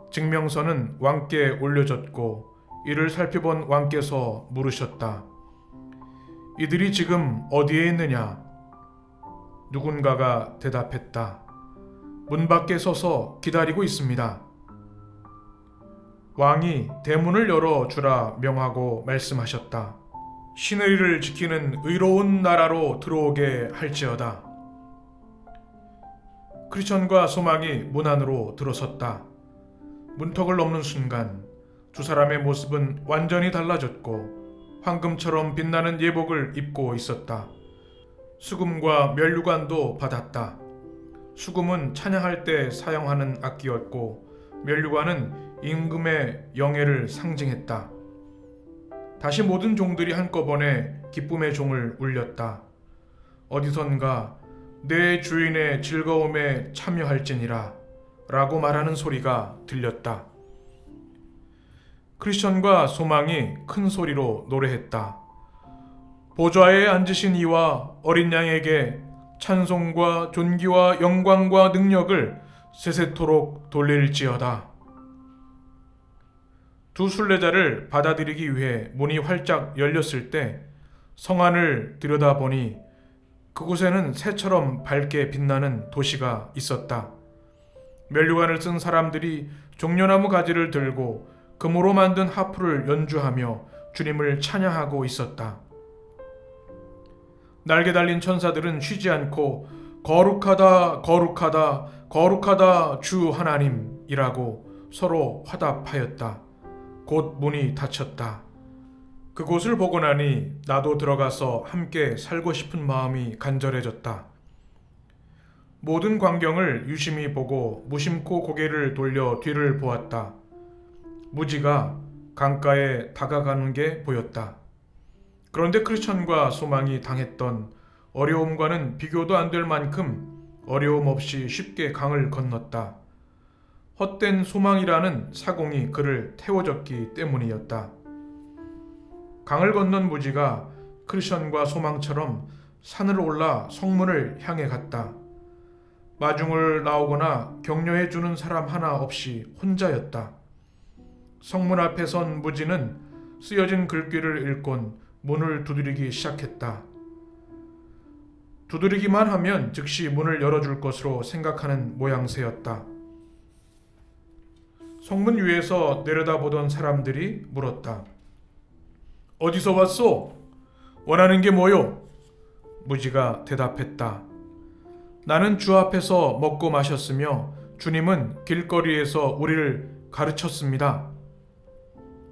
증명서는 왕께 올려졌고 이를 살펴본 왕께서 물으셨다. 이들이 지금 어디에 있느냐? 누군가가 대답했다. 문 밖에 서서 기다리고 있습니다. 왕이 대문을 열어주라 명하고 말씀하셨다. 신의를 지키는 의로운 나라로 들어오게 할지어다. 크리스천과 소망이 문 안으로 들어섰다. 문턱을 넘는 순간 두 사람의 모습은 완전히 달라졌고 황금처럼 빛나는 예복을 입고 있었다. 수금과 면류관도 받았다. 수금은 찬양할 때 사용하는 악기였고 면류관은 임금의 영예를 상징했다. 다시 모든 종들이 한꺼번에 기쁨의 종을 울렸다. 어디선가 내 주인의 즐거움에 참여할지니라 라고 말하는 소리가 들렸다. 크리스천과 소망이 큰 소리로 노래했다. 보좌에 앉으신 이와 어린 양에게 찬송과 존귀와 영광과 능력을 세세토록 돌릴지어다. 두 순례자를 받아들이기 위해 문이 활짝 열렸을 때 성안을 들여다보니 그곳에는 새처럼 밝게 빛나는 도시가 있었다. 면류관을 쓴 사람들이 종려나무 가지를 들고 금으로 만든 하프를 연주하며 주님을 찬양하고 있었다. 날개 달린 천사들은 쉬지 않고 거룩하다 거룩하다 거룩하다 주 하나님이라고 서로 화답하였다. 곧 문이 닫혔다. 그곳을 보고 나니 나도 들어가서 함께 살고 싶은 마음이 간절해졌다. 모든 광경을 유심히 보고 무심코 고개를 돌려 뒤를 보았다. 무지가 강가에 다가가는 게 보였다. 그런데 크리스천과 소망이 당했던 어려움과는 비교도 안 될 만큼 어려움 없이 쉽게 강을 건넜다. 헛된 소망이라는 사공이 그를 태워줬기 때문이었다. 강을 건넌 무지가 크리스천과 소망처럼 산을 올라 성문을 향해 갔다. 마중을 나오거나 격려해주는 사람 하나 없이 혼자였다. 성문 앞에 선 무지는 쓰여진 글귀를 읽곤 문을 두드리기 시작했다. 두드리기만 하면 즉시 문을 열어줄 것으로 생각하는 모양새였다. 성문 위에서 내려다보던 사람들이 물었다. 어디서 왔소? 원하는 게 뭐요? 무지가 대답했다. 나는 주 앞에서 먹고 마셨으며 주님은 길거리에서 우리를 가르쳤습니다.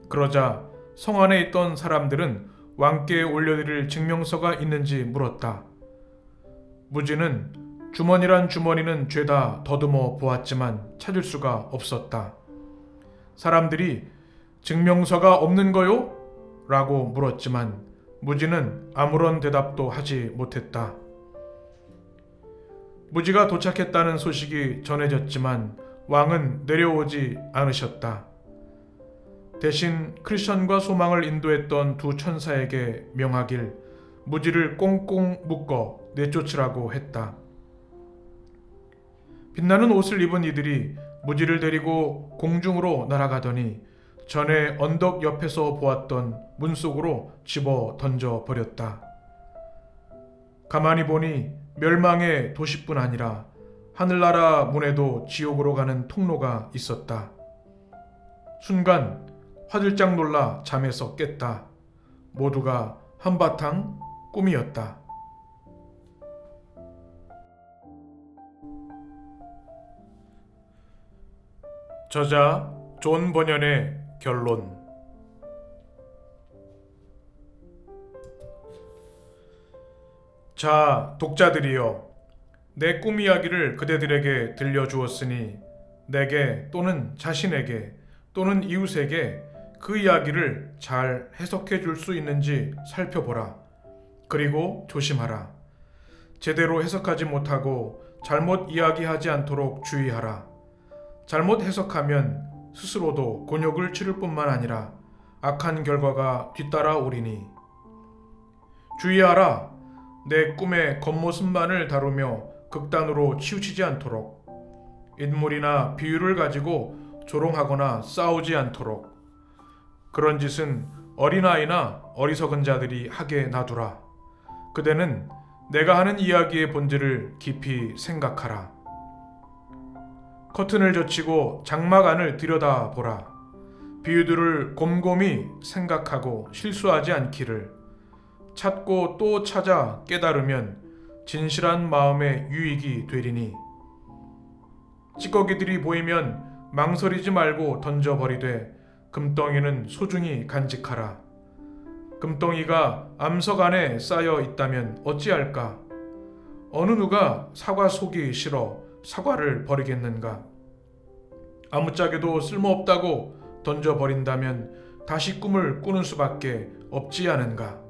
그러자 성 안에 있던 사람들은 왕께 올려드릴 증명서가 있는지 물었다. 무지는 주머니란 주머니는 죄다 더듬어 보았지만 찾을 수가 없었다. 사람들이 증명서가 없는 거요? 라고 물었지만 무지는 아무런 대답도 하지 못했다. 무지가 도착했다는 소식이 전해졌지만 왕은 내려오지 않으셨다. 대신 크리스천과 소망을 인도했던 두 천사에게 명하길 무지를 꽁꽁 묶어 내쫓으라고 했다. 빛나는 옷을 입은 이들이 무지를 데리고 공중으로 날아가더니 전에 언덕 옆에서 보았던 문 속으로 집어 던져 버렸다. 가만히 보니 멸망의 도시뿐 아니라 하늘나라 문에도 지옥으로 가는 통로가 있었다. 순간 화들짝 놀라 잠에서 깼다. 모두가 한바탕 꿈이었다. 저자 존 버년의 결론. 자, 독자들이여, 내 꿈 이야기를 그대들에게 들려주었으니 내게 또는 자신에게 또는 이웃에게 그 이야기를 잘 해석해 줄 수 있는지 살펴보라. 그리고 조심하라. 제대로 해석하지 못하고 잘못 이야기하지 않도록 주의하라. 잘못 해석하면 스스로도 곤욕을 치를 뿐만 아니라 악한 결과가 뒤따라오리니. 주의하라. 내 꿈의 겉모습만을 다루며 극단으로 치우치지 않도록, 인물이나 비유를 가지고 조롱하거나 싸우지 않도록. 그런 짓은 어린아이나 어리석은 자들이 하게 놔두라. 그대는 내가 하는 이야기의 본질을 깊이 생각하라. 커튼을 젖히고 장막 안을 들여다보라. 비유들을 곰곰이 생각하고 실수하지 않기를. 찾고 또 찾아 깨달으면 진실한 마음의 유익이 되리니. 찌꺼기들이 보이면 망설이지 말고 던져버리되 금덩이는 소중히 간직하라. 금덩이가 암석 안에 쌓여 있다면 어찌할까? 어느 누가 사과 속이 싫어 사과를 버리겠는가? 아무짝에도 쓸모없다고 던져버린다면 다시 꿈을 꾸는 수밖에 없지 않은가?